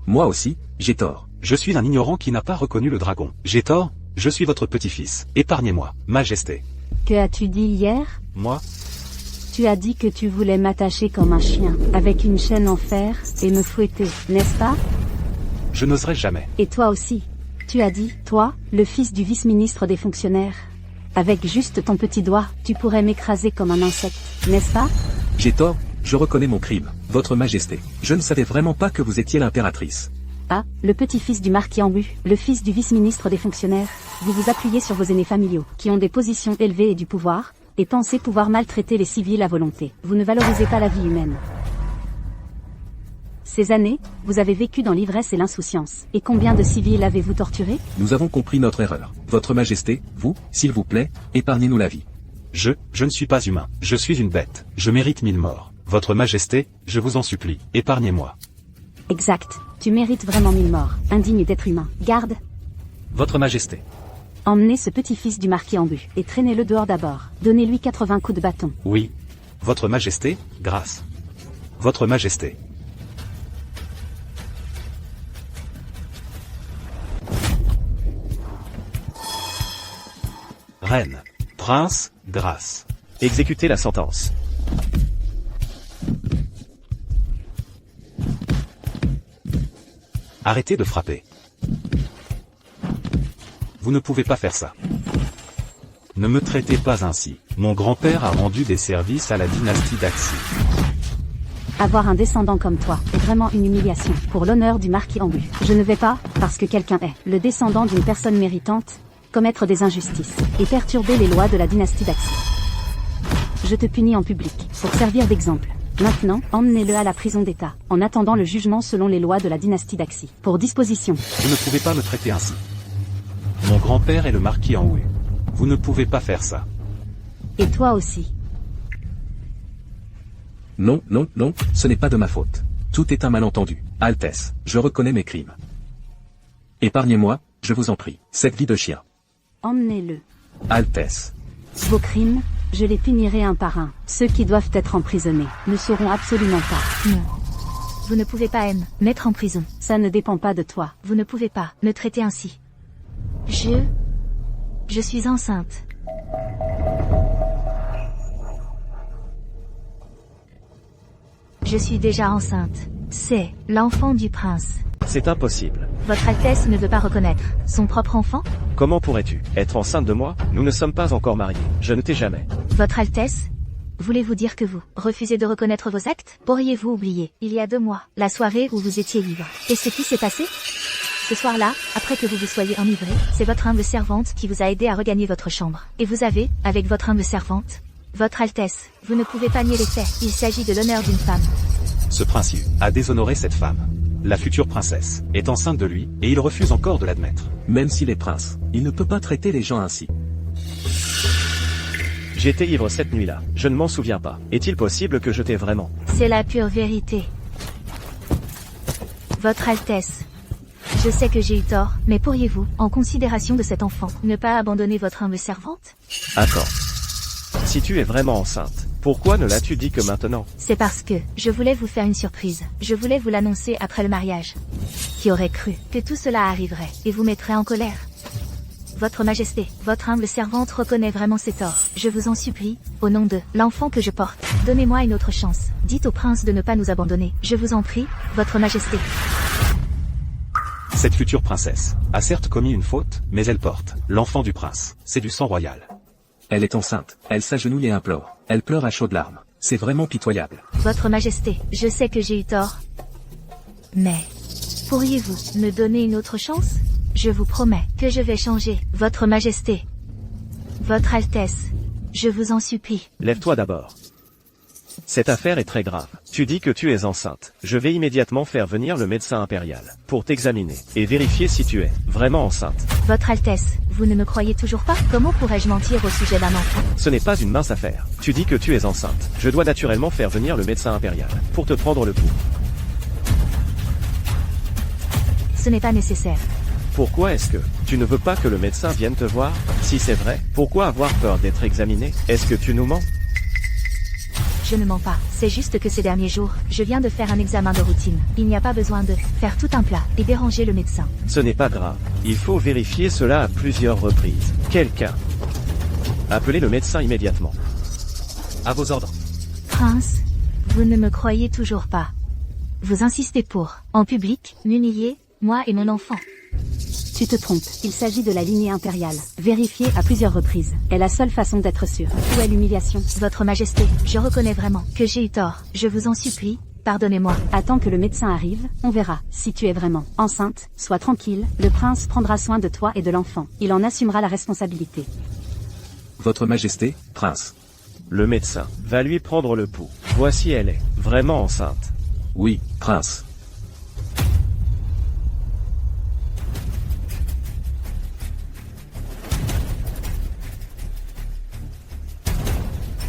Moi aussi, j'ai tort. Je suis un ignorant qui n'a pas reconnu le dragon. J'ai tort, je suis votre petit-fils. Épargnez-moi, majesté. Que as-tu dit hier? Moi? Tu as dit que tu voulais m'attacher comme un chien, avec une chaîne en fer, et me fouetter, n'est-ce pas? Je n'oserais jamais. Et toi aussi. Tu as dit, toi, le fils du vice-ministre des fonctionnaires. Avec juste ton petit doigt, tu pourrais m'écraser comme un insecte, n'est-ce pas? J'ai tort, je reconnais mon crime, votre majesté. Je ne savais vraiment pas que vous étiez l'impératrice. Ah, le petit-fils du marquis Ambu, le fils du vice-ministre des fonctionnaires. Vous vous appuyez sur vos aînés familiaux, qui ont des positions élevées et du pouvoir, et pensez pouvoir maltraiter les civils à volonté. Vous ne valorisez pas la vie humaine. Ces années, vous avez vécu dans l'ivresse et l'insouciance. Et combien de civils avez-vous torturés? Nous avons compris notre erreur. Votre majesté, vous, s'il vous plaît, épargnez-nous la vie. Je ne suis pas humain. Je suis une bête. Je mérite 1000 morts. Votre majesté, je vous en supplie, épargnez-moi. Exact. Tu mérites vraiment 1000 morts. Indigne d'être humain. Garde. Votre majesté. Emmenez ce petit-fils du marquis Ambu, et traînez-le dehors d'abord. Donnez-lui 80 coups de bâton. Oui. Votre majesté, grâce. Votre majesté. Reine. Prince, grâce. Exécutez la sentence. Arrêtez de frapper. Vous ne pouvez pas faire ça. Ne me traitez pas ainsi. Mon grand-père a rendu des services à la dynastie d'Axi. Avoir un descendant comme toi est vraiment une humiliation, pour l'honneur du marquis Ambu. Je ne vais pas, parce que quelqu'un est le descendant d'une personne méritante, commettre des injustices, et perturber les lois de la dynastie d'Axi. Je te punis en public, pour servir d'exemple. Maintenant, emmenez-le à la prison d'État, en attendant le jugement selon les lois de la dynastie d'Axi. Pour disposition. Vous ne pouvez pas me traiter ainsi. Mon grand-père est le marquis en haut. Vous ne pouvez pas faire ça. Et toi aussi. Non, ce n'est pas de ma faute. Tout est un malentendu. Altesse, je reconnais mes crimes. Épargnez-moi, je vous en prie, cette vie de chien. Emmenez-le. Altesse. Vos crimes, je les punirai un par un. Ceux qui doivent être emprisonnés ne sauront absolument pas. Non. Vous ne pouvez pas me mettre en prison. Ça ne dépend pas de toi. Vous ne pouvez pas me traiter ainsi. Je suis enceinte. Je suis déjà enceinte. C'est l'enfant du prince. C'est impossible. Votre Altesse ne veut pas reconnaître son propre enfant? Comment pourrais-tu être enceinte de moi? Nous ne sommes pas encore mariés. Je ne t'ai jamais. Votre Altesse, voulez-vous dire que vous refusez de reconnaître vos actes? Pourriez-vous oublier, il y a 2 mois, la soirée où vous étiez libre? Et ce qui s'est passé? Ce soir-là, après que vous vous soyez enivré, c'est votre humble servante qui vous a aidé à regagner votre chambre. Et vous avez, avec votre humble servante, votre Altesse, vous ne pouvez pas nier les faits. Il s'agit de l'honneur d'une femme. Ce prince Yu a déshonoré cette femme. La future princesse est enceinte de lui, et il refuse encore de l'admettre. Même s'il est prince, il ne peut pas traiter les gens ainsi. J'étais ivre cette nuit-là. Je ne m'en souviens pas. Est-il possible que je t'ai vraiment? C'est la pure vérité. Votre Altesse, je sais que j'ai eu tort, mais pourriez-vous, en considération de cet enfant, ne pas abandonner votre humble servante? Attends. Si tu es vraiment enceinte, pourquoi ne l'as-tu dit que maintenant? C'est parce que je voulais vous faire une surprise. Je voulais vous l'annoncer après le mariage. Qui aurait cru que tout cela arriverait et vous mettrait en colère? Votre Majesté, votre humble servante reconnaît vraiment ses torts. Je vous en supplie, au nom de l'enfant que je porte, donnez-moi une autre chance. Dites au prince de ne pas nous abandonner. Je vous en prie, votre Majesté. Cette future princesse a certes commis une faute, mais elle porte l'enfant du prince. C'est du sang royal. Elle est enceinte, elle s'agenouille et implore. Elle pleure à chaudes larmes. C'est vraiment pitoyable. Votre Majesté, je sais que j'ai eu tort. Mais, pourriez-vous me donner une autre chance? Je vous promets que je vais changer, votre Majesté. Votre Altesse, je vous en supplie. Lève-toi d'abord. Cette affaire est très grave. Tu dis que tu es enceinte. Je vais immédiatement faire venir le médecin impérial pour t'examiner et vérifier si tu es vraiment enceinte. Votre Altesse, vous ne me croyez toujours pas? Comment pourrais-je mentir au sujet d'un enfant? Ce n'est pas une mince affaire. Tu dis que tu es enceinte. Je dois naturellement faire venir le médecin impérial pour te prendre le pouls. Ce n'est pas nécessaire. Pourquoi est-ce que tu ne veux pas que le médecin vienne te voir? Si c'est vrai, pourquoi avoir peur d'être examiné? Est-ce que tu nous mens? Je ne mens pas, c'est juste que ces derniers jours, je viens de faire un examen de routine. Il n'y a pas besoin de faire tout un plat et déranger le médecin. Ce n'est pas grave. Il faut vérifier cela à plusieurs reprises. Quelqu'un. Appelez le médecin immédiatement. À vos ordres. Prince, vous ne me croyez toujours pas. Vous insistez pour, en public, m'humilier, moi et mon enfant. Tu te trompes, il s'agit de la lignée impériale. Vérifiée à plusieurs reprises. Est la seule façon d'être sûr. Où est l'humiliation? Votre Majesté, je reconnais vraiment que j'ai eu tort. Je vous en supplie, pardonnez-moi. Attends que le médecin arrive, on verra. Si tu es vraiment enceinte, sois tranquille, le prince prendra soin de toi et de l'enfant. Il en assumera la responsabilité. Votre Majesté, prince. Le médecin va lui prendre le pouls. Voici elle est vraiment enceinte. Oui, prince.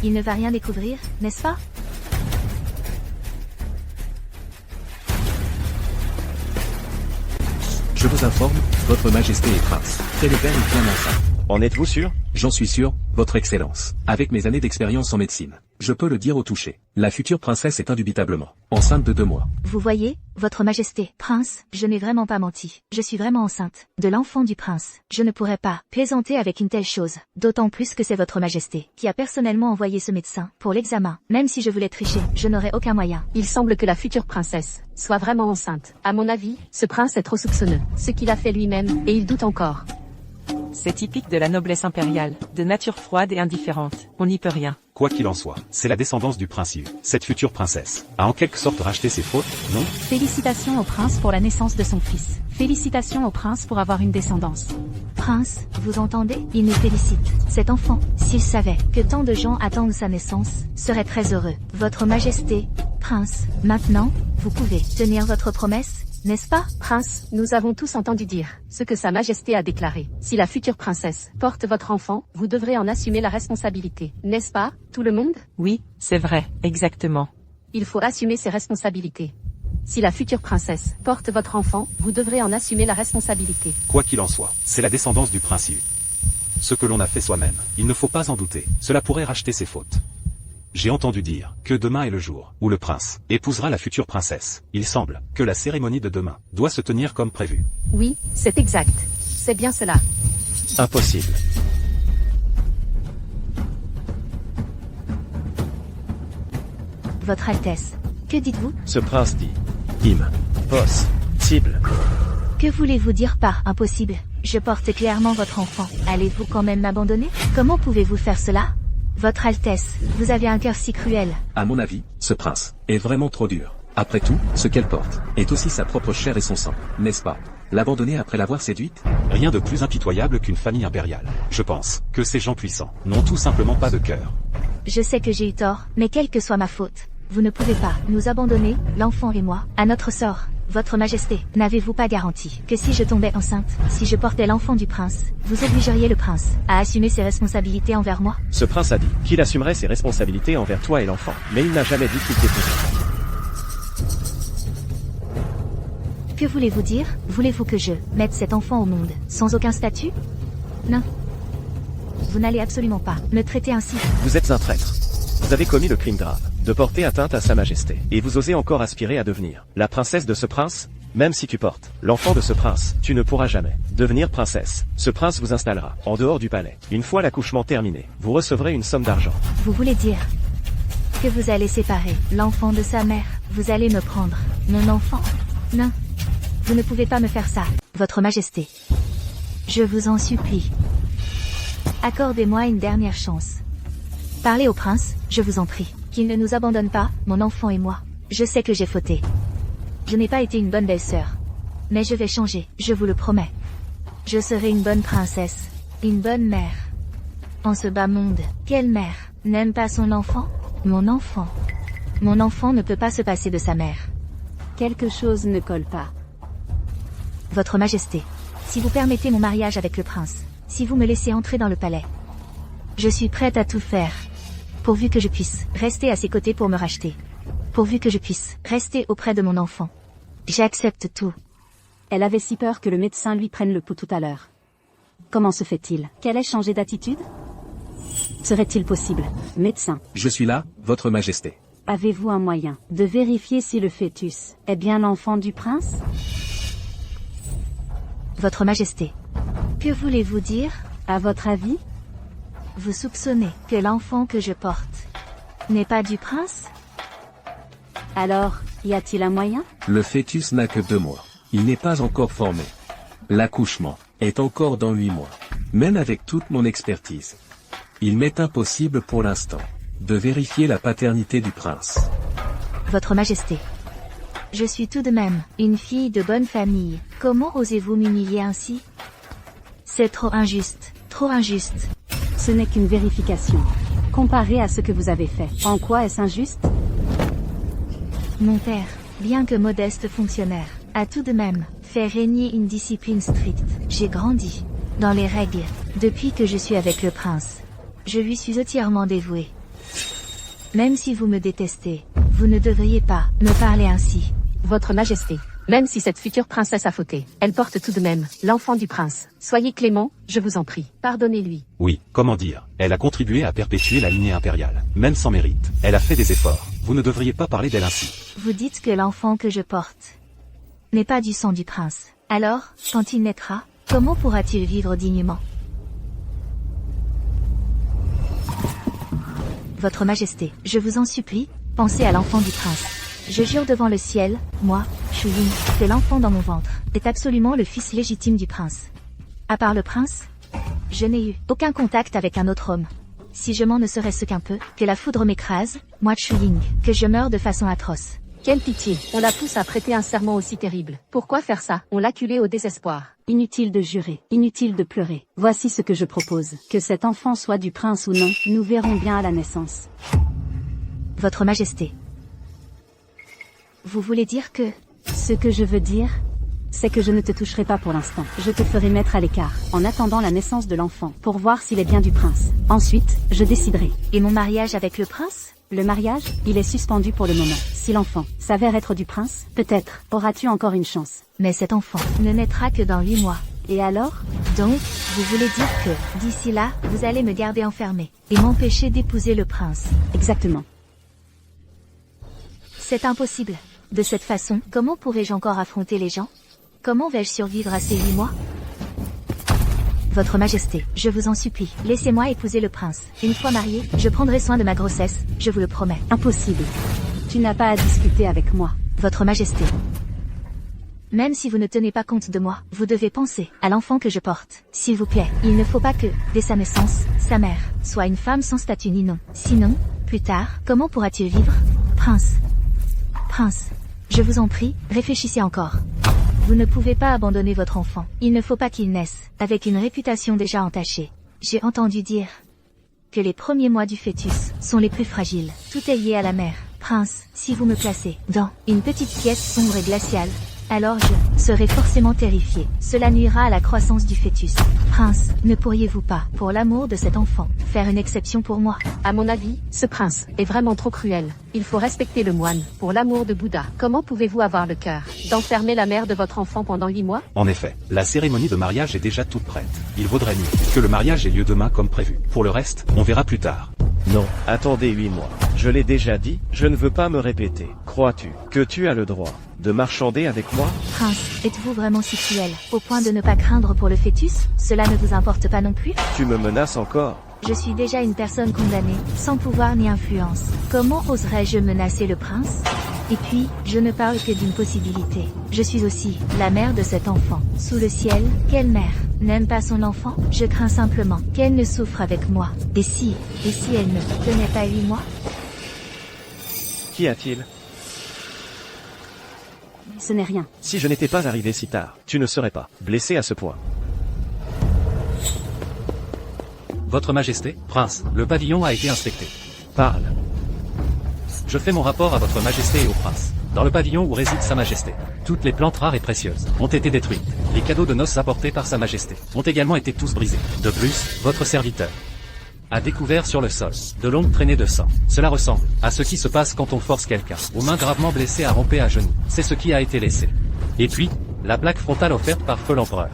Il ne va rien découvrir, n'est-ce pas? Je vous informe, votre Majesté est prince. Télébert est bien enceinte. En êtes-vous sûr? J'en suis sûr, votre Excellence. Avec mes années d'expérience en médecine, je peux le dire au toucher. La future princesse est indubitablement enceinte de 2 mois. Vous voyez, votre Majesté, prince, je n'ai vraiment pas menti. Je suis vraiment enceinte de l'enfant du prince. Je ne pourrais pas plaisanter avec une telle chose. D'autant plus que c'est votre Majesté qui a personnellement envoyé ce médecin pour l'examen. Même si je voulais tricher, je n'aurais aucun moyen. Il semble que la future princesse soit vraiment enceinte. À mon avis, ce prince est trop soupçonneux. Ce qu'il a fait lui-même, et il doute encore. C'est typique de la noblesse impériale, de nature froide et indifférente. On n'y peut rien. Quoi qu'il en soit, c'est la descendance du prince Yu. Cette future princesse a en quelque sorte racheté ses fautes, non? Félicitations au prince pour la naissance de son fils. Félicitations au prince pour avoir une descendance. Prince, vous entendez? Il nous félicite. Cet enfant, s'il savait que tant de gens attendent sa naissance, serait très heureux. Votre Majesté, prince, maintenant, vous pouvez tenir votre promesse, n'est-ce pas? Prince, nous avons tous entendu dire ce que Sa Majesté a déclaré. Si la future princesse porte votre enfant, vous devrez en assumer la responsabilité. N'est-ce pas, tout le monde? Oui, c'est vrai, exactement. Il faut assumer ses responsabilités. Si la future princesse porte votre enfant, vous devrez en assumer la responsabilité. Quoi qu'il en soit, c'est la descendance du prince Yu. Ce que l'on a fait soi-même, il ne faut pas en douter. Cela pourrait racheter ses fautes. J'ai entendu dire que demain est le jour où le prince épousera la future princesse. Il semble que la cérémonie de demain doit se tenir comme prévu. Oui, c'est exact. C'est bien cela. Impossible. Votre Altesse, Que dites-vous? Ce prince dit. Impossible. Que voulez-vous dire par impossible? Je porte clairement votre enfant. Allez-vous quand même m'abandonner? Comment pouvez-vous faire cela? Votre Altesse, vous avez un cœur si cruel. À mon avis, ce prince est vraiment trop dur. Après tout, ce qu'elle porte est aussi sa propre chair et son sang, n'est-ce pas? L'abandonner après l'avoir séduite? Rien de plus impitoyable qu'une famille impériale. Je pense que ces gens puissants n'ont tout simplement pas de cœur. Je sais que j'ai eu tort, mais quelle que soit ma faute, vous ne pouvez pas nous abandonner, l'enfant et moi, à notre sort. Votre Majesté, n'avez-vous pas garanti que si je tombais enceinte, si je portais l'enfant du prince, vous obligeriez le prince à assumer ses responsabilités envers moi? Ce prince a dit qu'il assumerait ses responsabilités envers toi et l'enfant, mais il n'a jamais dit qu'il t'épouserait. Que voulez-vous dire? Voulez-vous que je mette cet enfant au monde, sans aucun statut? Non. Vous n'allez absolument pas me traiter ainsi. Vous êtes un traître. Vous avez commis le crime grave de porter atteinte à sa majesté, et vous osez encore aspirer à devenir la princesse de ce prince? Même si tu portes l'enfant de ce prince, tu ne pourras jamais devenir princesse. Ce prince vous installera en dehors du palais. Une fois l'accouchement terminé, vous recevrez une somme d'argent. Vous voulez dire que vous allez séparer l'enfant de sa mère? Vous allez me prendre mon enfant? Non. Vous ne pouvez pas me faire ça, Votre Majesté. Je vous en supplie. Accordez-moi une dernière chance. Parlez au prince, je vous en prie, qu'il ne nous abandonne pas, mon enfant et moi. Je sais que j'ai fauté. Je n'ai pas été une bonne belle-sœur. Mais je vais changer, je vous le promets. Je serai une bonne princesse, une bonne mère. En ce bas monde, quelle mère n'aime pas son enfant? Mon enfant. Mon enfant ne peut pas se passer de sa mère. Quelque chose ne colle pas. Votre Majesté, si vous permettez mon mariage avec le prince, si vous me laissez entrer dans le palais, je suis prête à tout faire. Pourvu que je puisse rester à ses côtés pour me racheter. Pourvu que je puisse rester auprès de mon enfant. J'accepte tout. Elle avait si peur que le médecin lui prenne le pouls tout à l'heure. Comment se fait-il qu'elle ait changé d'attitude? Serait-il possible, médecin? Je suis là, Votre Majesté. Avez-vous un moyen de vérifier si le fœtus est bien l'enfant du prince? Votre Majesté, que voulez-vous dire? À votre avis? Vous soupçonnez que l'enfant que je porte n'est pas du prince? Alors, y a-t-il un moyen? Le fœtus n'a que 2 mois. Il n'est pas encore formé. L'accouchement est encore dans 8 mois. Même avec toute mon expertise, il m'est impossible pour l'instant de vérifier la paternité du prince. Votre Majesté, je suis tout de même une fille de bonne famille. Comment osez-vous m'humilier ainsi? C'est trop injuste, trop injuste. Ce n'est qu'une vérification. Comparé à ce que vous avez fait, en quoi est-ce injuste? Mon père, bien que modeste fonctionnaire, a tout de même fait régner une discipline stricte. J'ai grandi dans les règles depuis que je suis avec le prince. Je lui suis entièrement dévouée. Même si vous me détestez, vous ne devriez pas me parler ainsi. Votre Majesté, même si cette future princesse a fauté, elle porte tout de même l'enfant du prince. Soyez clément, je vous en prie. Pardonnez-lui. Oui, comment dire, elle a contribué à perpétuer la lignée impériale, même sans mérite. Elle a fait des efforts. Vous ne devriez pas parler d'elle ainsi. Vous dites que l'enfant que je porte n'est pas du sang du prince. Alors, quand il naîtra, comment pourra-t-il vivre dignement? Votre Majesté, je vous en supplie, pensez à l'enfant du prince. Je jure devant le ciel, moi, Shu Ying, que l'enfant dans mon ventre est absolument le fils légitime du prince. À part le prince, je n'ai eu aucun contact avec un autre homme. Si je m'en ne serait-ce qu'un peu, que la foudre m'écrase, moi Shu Ying, que je meure de façon atroce. Quelle pitié, on la pousse à prêter un serment aussi terrible. Pourquoi faire ça? On l'acculait au désespoir. Inutile de jurer, inutile de pleurer. Voici ce que je propose. Que cet enfant soit du prince ou non, nous verrons bien à la naissance. Votre Majesté. Vous voulez dire que... Ce que je veux dire, c'est que je ne te toucherai pas pour l'instant. Je te ferai mettre à l'écart, en attendant la naissance de l'enfant, pour voir s'il est bien du prince. Ensuite, je déciderai. Et mon mariage avec le prince? Le mariage, il est suspendu pour le moment. Si l'enfant s'avère être du prince, peut-être auras-tu encore une chance. Mais cet enfant ne naîtra que dans 8 mois. Et alors? Donc, vous voulez dire que, d'ici là, vous allez me garder enfermée et m'empêcher d'épouser le prince? Exactement. C'est impossible. De cette façon, comment pourrais-je encore affronter les gens? Comment vais-je survivre à ces 8 mois? Votre Majesté, je vous en supplie, laissez-moi épouser le prince. Une fois mariée, je prendrai soin de ma grossesse, je vous le promets. Impossible. Tu n'as pas à discuter avec moi. Votre Majesté. Même si vous ne tenez pas compte de moi, vous devez penser à l'enfant que je porte. S'il vous plaît, il ne faut pas que, dès sa naissance, sa mère soit une femme sans statut ni nom. Sinon, plus tard, comment pourra-t-il vivre? Prince. Prince. Je vous en prie, réfléchissez encore. Vous ne pouvez pas abandonner votre enfant. Il ne faut pas qu'il naisse avec une réputation déjà entachée. J'ai entendu dire que les premiers mois du fœtus sont les plus fragiles. Tout est lié à la mère. Prince, si vous me placez dans une petite pièce sombre et glaciale, alors je serai forcément terrifié. Cela nuira à la croissance du fœtus. Prince, ne pourriez-vous pas, pour l'amour de cet enfant, faire une exception pour moi? À mon avis, ce prince est vraiment trop cruel. Il faut respecter le moine, pour l'amour de Bouddha. Comment pouvez-vous avoir le cœur d'enfermer la mère de votre enfant pendant 8 mois? En effet, la cérémonie de mariage est déjà toute prête. Il vaudrait mieux que le mariage ait lieu demain comme prévu. Pour le reste, on verra plus tard. Non, attendez 8 mois. Je l'ai déjà dit, je ne veux pas me répéter. Crois-tu que tu as le droit de marchander avec moi? Prince, êtes-vous vraiment si cruel, au point de ne pas craindre pour le fœtus? Cela ne vous importe pas non plus? Tu me menaces encore? Je suis déjà une personne condamnée, sans pouvoir ni influence. Comment oserais-je menacer le prince? Et puis, je ne parle que d'une possibilité. Je suis aussi la mère de cet enfant. Sous le ciel, quelle mère n'aime pas son enfant? Je crains simplement qu'elle ne souffre avec moi. Et si elle ne tenait pas 8 mois? Qu'y a-t-il? Ce n'est rien. Si je n'étais pas arrivé si tard, tu ne serais pas blessé à ce point. Votre Majesté, Prince, le pavillon a été inspecté. Parle. Je fais mon rapport à Votre Majesté et au Prince. Dans le pavillon où réside Sa Majesté, toutes les plantes rares et précieuses ont été détruites. Les cadeaux de noces apportés par Sa Majesté ont également été tous brisés. De plus, votre serviteur a découvert sur le sol de longues traînées de sang. Cela ressemble à ce qui se passe quand on force quelqu'un aux mains gravement blessées à ramper à genoux. C'est ce qui a été laissé. Et puis, la plaque frontale offerte par Feu l'Empereur.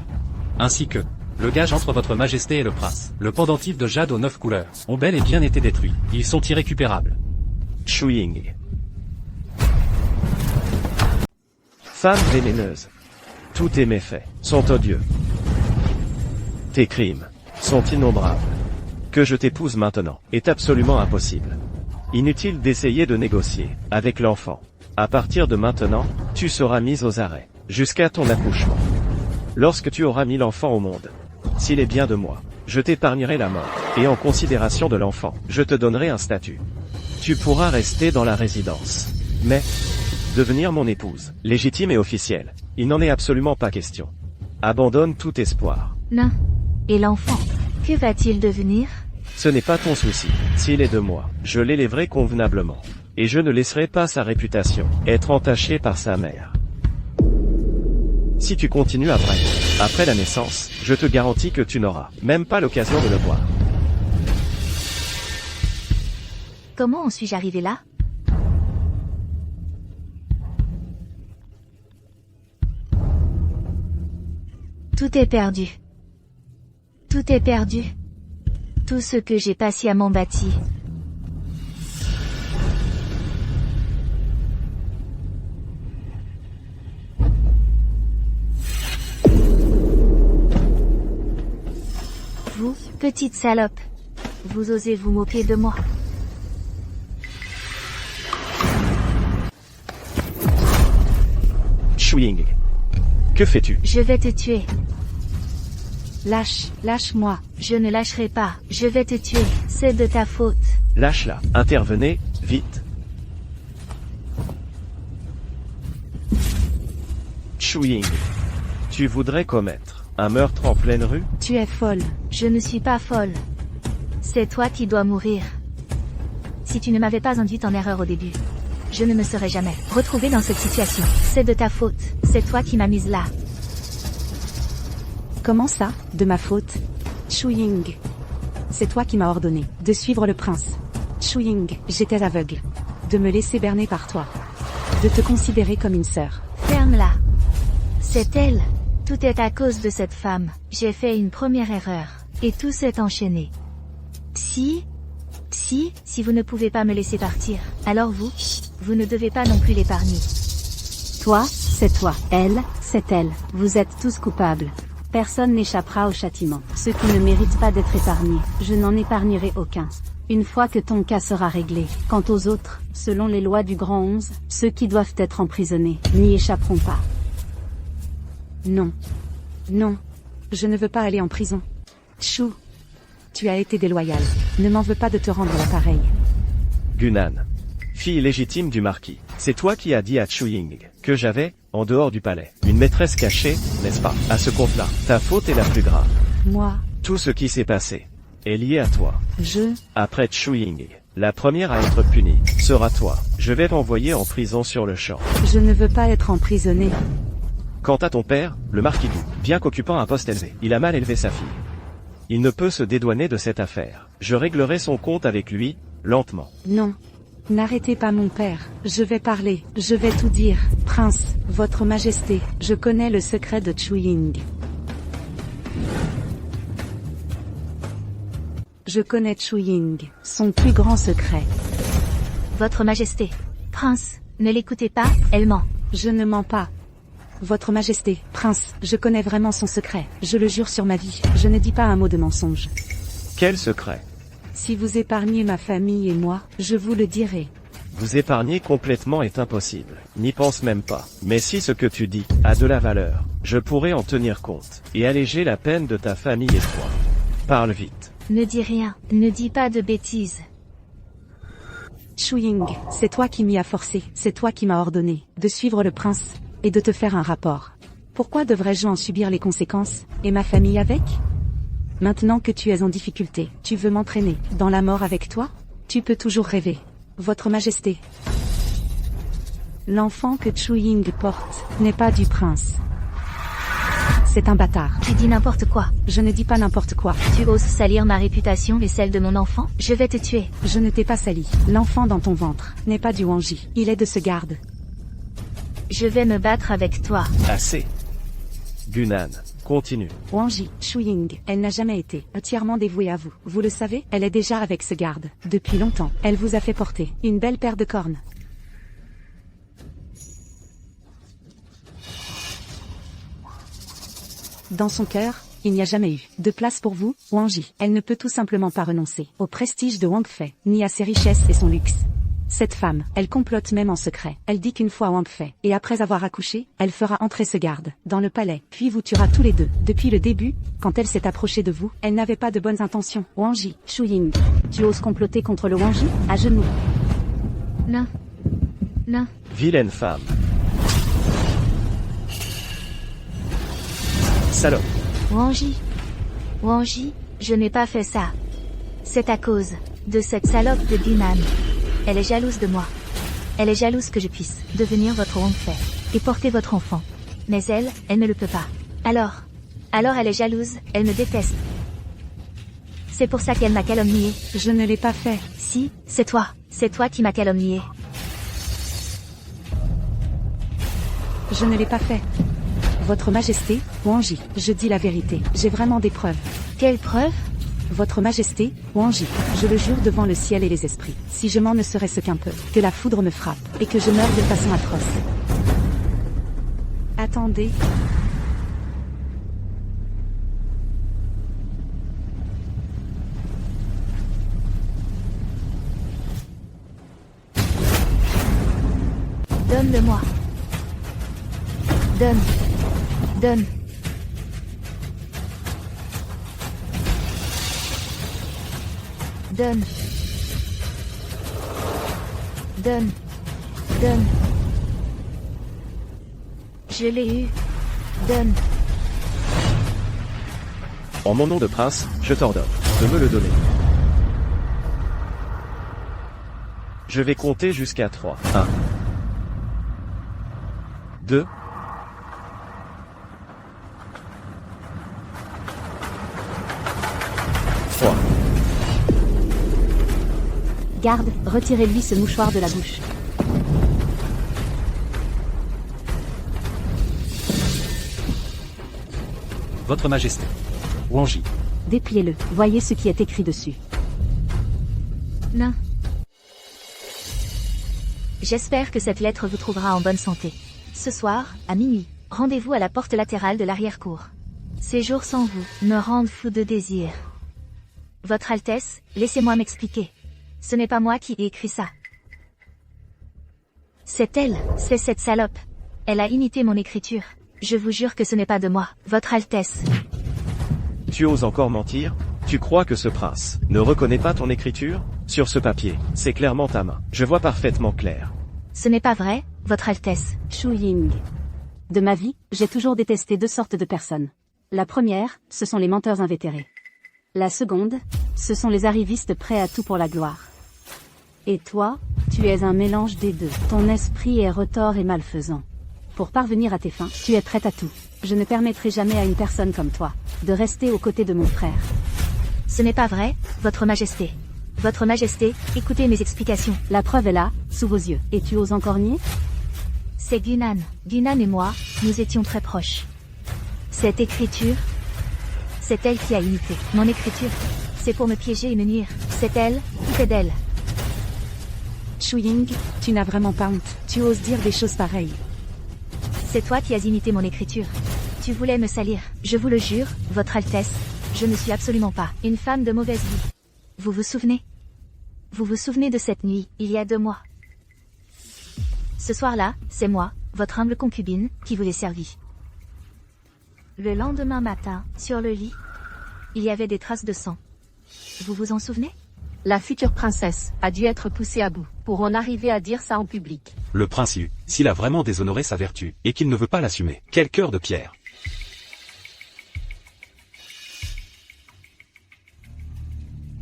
Ainsi que le gage entre Votre Majesté et le Prince. Le pendentif de jade aux 9 couleurs ont bel et bien été détruits. Ils sont irrécupérables. Chewing. Femme vénéneuse. Tous tes méfaits sont odieux. Tes crimes sont innombrables. Que je t'épouse maintenant est absolument impossible. Inutile d'essayer de négocier avec l'enfant. À partir de maintenant, tu seras mise aux arrêts, jusqu'à ton accouchement. Lorsque tu auras mis l'enfant au monde, s'il est bien de moi, je t'épargnerai la mort, et en considération de l'enfant, je te donnerai un statut. Tu pourras rester dans la résidence. Mais, devenir mon épouse, légitime et officielle, il n'en est absolument pas question. Abandonne tout espoir. Non. Et l'enfant, que va-t-il devenir? Ce n'est pas ton souci. S'il est de moi, je l'élèverai convenablement. Et je ne laisserai pas sa réputation être entachée par sa mère. Si tu continues après la naissance, je te garantis que tu n'auras même pas l'occasion de le voir. Comment en suis-je arrivé là? Tout est perdu. Tout est perdu. Tout ce que j'ai patiemment bâti. Vous, petite salope. Vous osez vous moquer de moi. Chewing. Que fais-tu? Je vais te tuer. Lâche-moi. Je ne lâcherai pas. Je vais te tuer. C'est de ta faute. Lâche-la. Intervenez, vite. Chewing. Tu voudrais commettre un meurtre en pleine rue? Tu es folle. Je ne suis pas folle. C'est toi qui dois mourir. Si tu ne m'avais pas induite en erreur au début, je ne me serais jamais retrouvée dans cette situation. C'est de ta faute. C'est toi qui m'as mise là. Comment ça, de ma faute? Chewing. C'est toi qui m'as ordonné de suivre le prince. Chewing, j'étais aveugle. De me laisser berner par toi. De te considérer comme une sœur. Ferme-la. C'est elle. Tout est à cause de cette femme. J'ai fait une première erreur. Et tout s'est enchaîné. Si vous ne pouvez pas me laisser partir, alors vous ne devez pas non plus l'épargner. Toi, c'est toi. Elle, c'est elle. Vous êtes tous coupables. Personne n'échappera au châtiment. Ceux qui ne méritent pas d'être épargnés, je n'en épargnerai aucun. une fois que ton cas sera réglé. Quant aux autres, selon les lois du Grand 11, ceux qui doivent être emprisonnés n'y échapperont pas. Non. Non. Je ne veux pas aller en prison. Chou. Tu as été déloyal. Ne m'en veux pas de te rendre l'appareil. Gunan. Fille légitime du marquis. C'est toi qui as dit à Chu Ying que j'avais, en dehors du palais, une maîtresse cachée, n'est-ce pas? À ce compte-là, ta faute est la plus grave. Moi. Tout ce qui s'est passé est lié à toi. Après Chu Ying, la première à être punie sera toi. Je vais t'envoyer en prison sur le champ. Je ne veux pas être emprisonné. Quant à ton père, le marquis Gu, bien qu'occupant un poste élevé, il a mal élevé sa fille. Il ne peut se dédouaner de cette affaire. Je réglerai son compte avec lui, lentement. Non. N'arrêtez pas mon père. Je vais parler. Je vais tout dire. Prince, votre majesté, je connais le secret de Chu Ying. Je connais Chu Ying, son plus grand secret. Votre majesté. Prince, ne l'écoutez pas, elle ment. Je ne mens pas. Votre majesté, prince, je connais vraiment son secret. Je le jure sur ma vie, je ne dis pas un mot de mensonge. Quel secret? Si vous épargnez ma famille et moi, je vous le dirai. Vous épargner complètement est impossible. N'y pense même pas. Mais si ce que tu dis a de la valeur, je pourrai en tenir compte, et alléger la peine de ta famille et toi. Parle vite. Ne dis rien, ne dis pas de bêtises. Chu Ying, c'est toi qui m'y as forcé, c'est toi qui m'as ordonné de suivre le prince, et de te faire un rapport. Pourquoi devrais-je en subir les conséquences, et ma famille avec? Maintenant que tu es en difficulté, tu veux m'entraîner dans la mort avec toi? Tu peux toujours rêver. Votre majesté. L'enfant que Chu Ying porte n'est pas du prince. C'est un bâtard. Tu dis n'importe quoi. Je ne dis pas n'importe quoi. Tu oses salir ma réputation et celle de mon enfant? Je vais te tuer. Je ne t'ai pas sali. L'enfant dans ton ventre n'est pas du Wangji. Il est de ce garde. Je vais me battre avec toi. Assez. Gunan, continue. Wangji, Chu Ying, elle n'a jamais été entièrement dévouée à vous. Vous le savez, elle est déjà avec ce garde. Depuis longtemps, elle vous a fait porter une belle paire de cornes. Dans son cœur, il n'y a jamais eu de place pour vous, Wangji. Elle ne peut tout simplement pas renoncer au prestige de Wang Fei, ni à ses richesses et son luxe. Cette femme, elle complote même en secret. Elle dit qu'une fois Wang Fei, et après avoir accouché, elle fera entrer ce garde dans le palais, puis vous tuera tous les deux. Depuis le début, quand elle s'est approchée de vous, elle n'avait pas de bonnes intentions. Wangji, Chu Ying, tu oses comploter contre le Wangji? À genoux. Non. Non. Vilaine femme. Salope. Wangji. Wangji, je n'ai pas fait ça. C'est à cause de cette salope de Gunan. Elle est jalouse de moi. Elle est jalouse que je puisse devenir votre Wang Fei et porter votre enfant. Mais elle ne le peut pas. Alors elle est jalouse, elle me déteste. C'est pour ça qu'elle m'a calomnié. Je ne l'ai pas fait. Si, c'est toi qui m'as calomnié. Je ne l'ai pas fait. Votre majesté, Wangji, je dis la vérité. J'ai vraiment des preuves. Quelles preuves? Votre majesté, Wangji, je le jure devant le ciel et les esprits, si je m'en ne serait-ce qu'un peu, que la foudre me frappe, et que je meurs de façon atroce. Attendez. Donne-le-moi. Donne. Donne. Donne. Donne. Donne. Je l'ai eu. Donne. En mon nom de prince, je t'ordonne de me le donner. Je vais compter jusqu'à 3. 1. 2. 3. Garde, retirez-lui ce mouchoir de la bouche. Votre Majesté. Wangji. Dépliez-le, voyez ce qui est écrit dessus. Non. J'espère que cette lettre vous trouvera en bonne santé. Ce soir, à minuit, rendez-vous à la porte latérale de l'arrière-cour. Ces jours sans vous me rendent fou de désir. Votre Altesse, laissez-moi m'expliquer. Ce n'est pas moi qui ai écrit ça. C'est elle, c'est cette salope. Elle a imité mon écriture. Je vous jure que ce n'est pas de moi, Votre Altesse. Tu oses encore mentir? Tu crois que ce prince ne reconnaît pas ton écriture? Sur ce papier, c'est clairement ta main. Je vois parfaitement clair. Ce n'est pas vrai, Votre Altesse. Shu Ying. De ma vie, j'ai toujours détesté deux sortes de personnes. La première, ce sont les menteurs invétérés. La seconde, ce sont les arrivistes prêts à tout pour la gloire. Et toi, tu es un mélange des deux. Ton esprit est retors et malfaisant. Pour parvenir à tes fins, tu es prête à tout. Je ne permettrai jamais à une personne comme toi de rester aux côtés de mon frère. Ce n'est pas vrai, Votre Majesté. Votre Majesté, écoutez mes explications. La preuve est là, sous vos yeux. Et tu oses encore nier? C'est Guinan. Guinan et moi, nous étions très proches. Cette écriture, c'est elle qui a imité mon écriture. C'est pour me piéger et me nuire. C'est elle, tout est d'elle. Shu Ying, tu n'as vraiment pas honte. Tu oses dire des choses pareilles. C'est toi qui as imité mon écriture. Tu voulais me salir. Je vous le jure, Votre Altesse, je ne suis absolument pas une femme de mauvaise vie. Vous vous souvenez? Vous vous souvenez de cette nuit, il y a 2 mois? Ce soir-là, c'est moi, votre humble concubine, qui vous l'ai servi. Le lendemain matin, sur le lit, il y avait des traces de sang. Vous vous en souvenez? La future princesse a dû être poussée à bout pour en arriver à dire ça en public. Le prince Yu, s'il a vraiment déshonoré sa vertu, et qu'il ne veut pas l'assumer, quel cœur de pierre.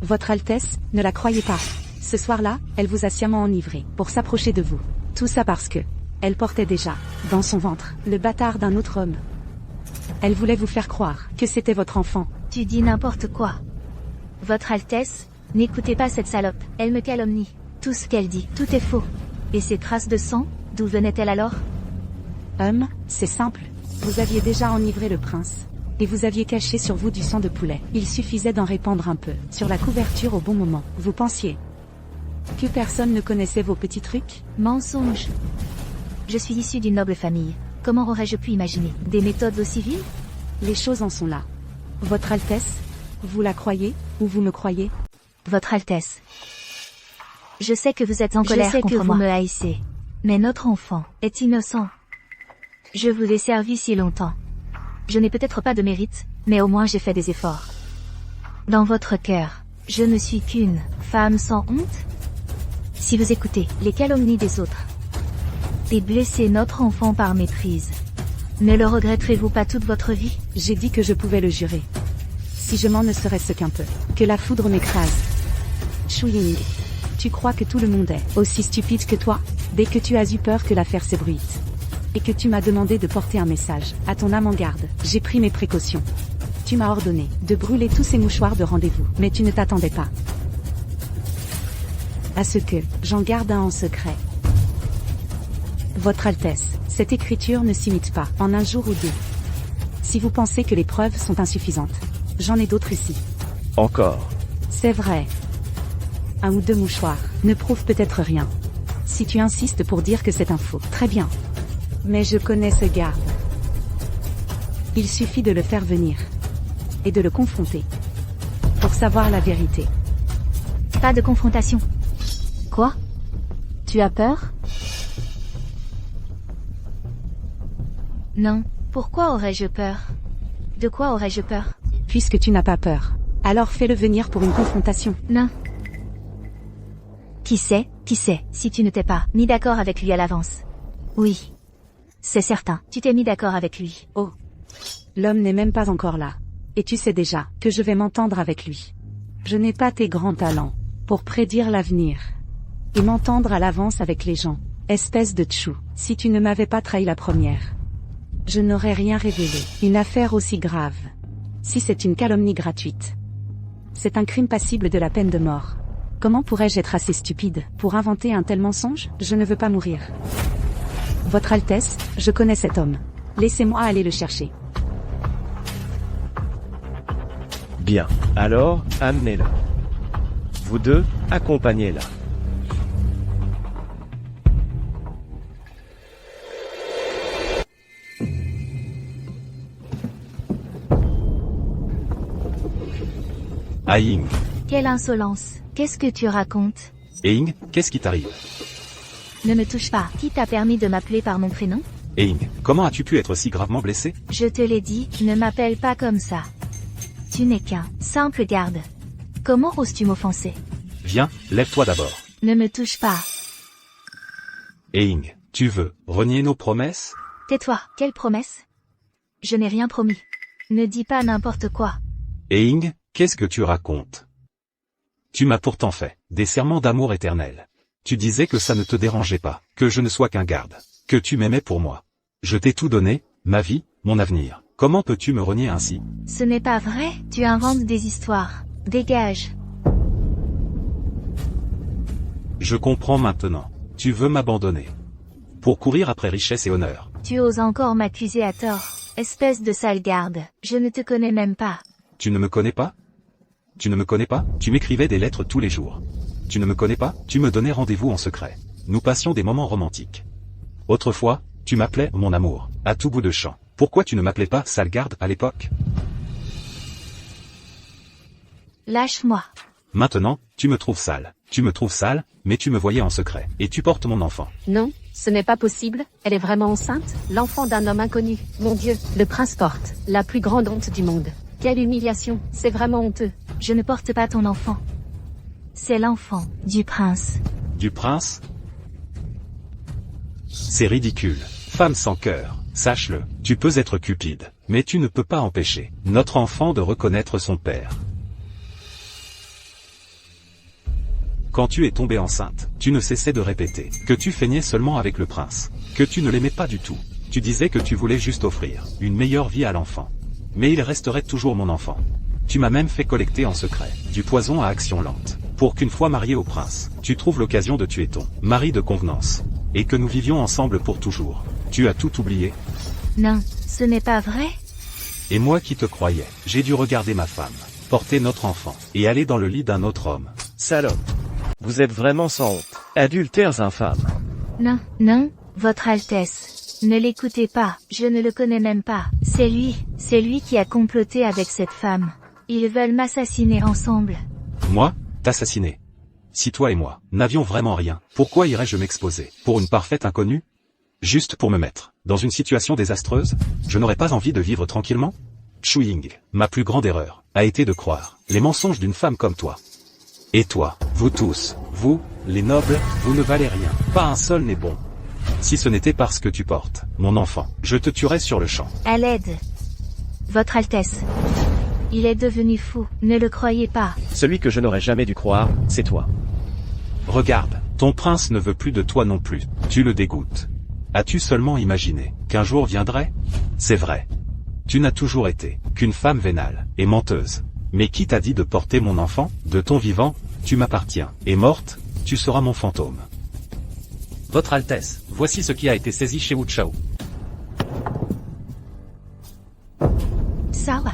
Votre Altesse, ne la croyez pas. Ce soir-là, elle vous a sciemment enivré pour s'approcher de vous. Tout ça parce que elle portait déjà, dans son ventre, le bâtard d'un autre homme. Elle voulait vous faire croire que c'était votre enfant. Tu dis n'importe quoi. Votre Altesse, n'écoutez pas cette salope, elle me calomnie. Tout ce qu'elle dit, tout est faux. Et ces traces de sang, d'où venaient-elles alors? C'est simple. Vous aviez déjà enivré le prince. Et vous aviez caché sur vous du sang de poulet. Il suffisait d'en répandre un peu, sur la couverture au bon moment. Vous pensiez que personne ne connaissait vos petits trucs? Mensonge. Je suis issue d'une noble famille. Comment aurais-je pu imaginer des méthodes aussi viles? Les choses en sont là. Votre Altesse, vous la croyez, ou vous me croyez? Votre Altesse. Je sais que vous êtes en colère contre moi. Je sais que vous me haïssez. Mais notre enfant est innocent. Je vous ai servi si longtemps. Je n'ai peut-être pas de mérite, mais au moins j'ai fait des efforts. Dans votre cœur, je ne suis qu'une femme sans honte? Si vous écoutez les calomnies des autres et blessez notre enfant par méprise, ne le regretterez-vous pas toute votre vie? J'ai dit que je pouvais le jurer. Si je m'en ne serait-ce qu'un peu, que la foudre m'écrase. Shu Ying, tu crois que tout le monde est aussi stupide que toi? Dès que tu as eu peur que l'affaire s'ébruite, et que tu m'as demandé de porter un message à ton âme en garde, j'ai pris mes précautions. Tu m'as ordonné de brûler tous ces mouchoirs de rendez-vous, mais tu ne t'attendais pas à ce que j'en garde un en secret. Votre Altesse, cette écriture ne s'imite pas en un jour ou deux. Si vous pensez que les preuves sont insuffisantes, j'en ai d'autres ici. Encore. C'est vrai. 1 ou 2 mouchoirs ne prouvent peut-être rien. Si tu insistes pour dire que c'est un faux, très bien. Mais je connais ce gars. Il suffit de le faire venir. Et de le confronter. Pour savoir la vérité. Pas de confrontation. Quoi? Tu as peur? Non, pourquoi aurais-je peur? De quoi aurais-je peur? Puisque tu n'as pas peur, alors fais-le venir pour une confrontation. Non. Qui sait, si tu ne t'es pas mis d'accord avec lui à l'avance? Oui. C'est certain, tu t'es mis d'accord avec lui. Oh. L'homme n'est même pas encore là. Et tu sais déjà que je vais m'entendre avec lui. Je n'ai pas tes grands talents pour prédire l'avenir. Et m'entendre à l'avance avec les gens. Espèce de tchou, si tu ne m'avais pas trahi la première, je n'aurais rien révélé. Une affaire aussi grave. Si c'est une calomnie gratuite, c'est un crime passible de la peine de mort. Comment pourrais-je être assez stupide pour inventer un tel mensonge? Je ne veux pas mourir. Votre Altesse, je connais cet homme. Laissez-moi aller le chercher. Bien. Alors, amenez-le. Vous deux, accompagnez-la. Aïng. Quelle insolence! Qu'est-ce que tu racontes? Eing, qu'est-ce qui t'arrive? Ne me touche pas. Qui t'a permis de m'appeler par mon prénom? Eing, comment as-tu pu être si gravement blessé? Je te l'ai dit, ne m'appelle pas comme ça. Tu n'es qu'un simple garde. Comment oses-tu m'offenser? Viens, lève-toi d'abord. Ne me touche pas. Eing, tu veux renier nos promesses? Tais-toi. Quelle promesse? Je n'ai rien promis. Ne dis pas n'importe quoi. Eing, qu'est-ce que tu racontes? Tu m'as pourtant fait des serments d'amour éternel. Tu disais que ça ne te dérangeait pas, que je ne sois qu'un garde, que tu m'aimais pour moi. Je t'ai tout donné, ma vie, mon avenir. Comment peux-tu me renier ainsi? Ce n'est pas vrai, tu inventes des histoires. Dégage. Je comprends maintenant. Tu veux m'abandonner. Pour courir après richesse et honneur. Tu oses encore m'accuser à tort. Espèce de sale garde, je ne te connais même pas. Tu ne me connais pas? Tu ne me connais pas? Tu m'écrivais des lettres tous les jours. Tu ne me connais pas? Tu me donnais rendez-vous en secret. Nous passions des moments romantiques. Autrefois, tu m'appelais mon amour, à tout bout de champ. Pourquoi tu ne m'appelais pas sale garde à l'époque? Lâche-moi. Maintenant, tu me trouves sale. Tu me trouves sale, mais tu me voyais en secret. Et tu portes mon enfant. Non, ce n'est pas possible, elle est vraiment enceinte, l'enfant d'un homme inconnu. Mon Dieu, le prince porte la plus grande honte du monde. Quelle humiliation, c'est vraiment honteux. Je ne porte pas ton enfant. C'est l'enfant du prince. Du prince? C'est ridicule. Femme sans cœur, sache-le, tu peux être cupide, mais tu ne peux pas empêcher notre enfant de reconnaître son père. Quand tu es tombée enceinte, tu ne cessais de répéter que tu feignais seulement avec le prince, que tu ne l'aimais pas du tout. Tu disais que tu voulais juste offrir une meilleure vie à l'enfant. Mais il resterait toujours mon enfant. Tu m'as même fait collecter en secret du poison à action lente, pour qu'une fois marié au prince, tu trouves l'occasion de tuer ton mari de convenance, et que nous vivions ensemble pour toujours. Tu as tout oublié? Non, ce n'est pas vrai. Et moi qui te croyais, j'ai dû regarder ma femme, porter notre enfant, et aller dans le lit d'un autre homme. Salope. Vous êtes vraiment sans honte. Adultères infâmes. Non, non, Votre Altesse. Ne l'écoutez pas, je ne le connais même pas. C'est lui qui a comploté avec cette femme. Ils veulent m'assassiner ensemble. Moi, t'assassiner? Si toi et moi n'avions vraiment rien, pourquoi irais-je m'exposer pour une parfaite inconnue? Juste pour me mettre dans une situation désastreuse? Je n'aurais pas envie de vivre tranquillement? Chou-Ying, ma plus grande erreur a été de croire les mensonges d'une femme comme toi. Et toi, vous tous, vous, les nobles, vous ne valez rien. Pas un seul n'est bon. Si ce n'était parce que tu portes mon enfant, je te tuerais sur le champ. À l'aide. Votre Altesse. Il est devenu fou, ne le croyez pas. Celui que je n'aurais jamais dû croire, c'est toi. Regarde, ton prince ne veut plus de toi non plus. Tu le dégoûtes. As-tu seulement imaginé qu'un jour viendrait? C'est vrai. Tu n'as toujours été qu'une femme vénale et menteuse. Mais qui t'a dit de porter mon enfant? De ton vivant, tu m'appartiens. Et morte, tu seras mon fantôme. Votre Altesse, voici ce qui a été saisi chez Wu Chao. Sawa.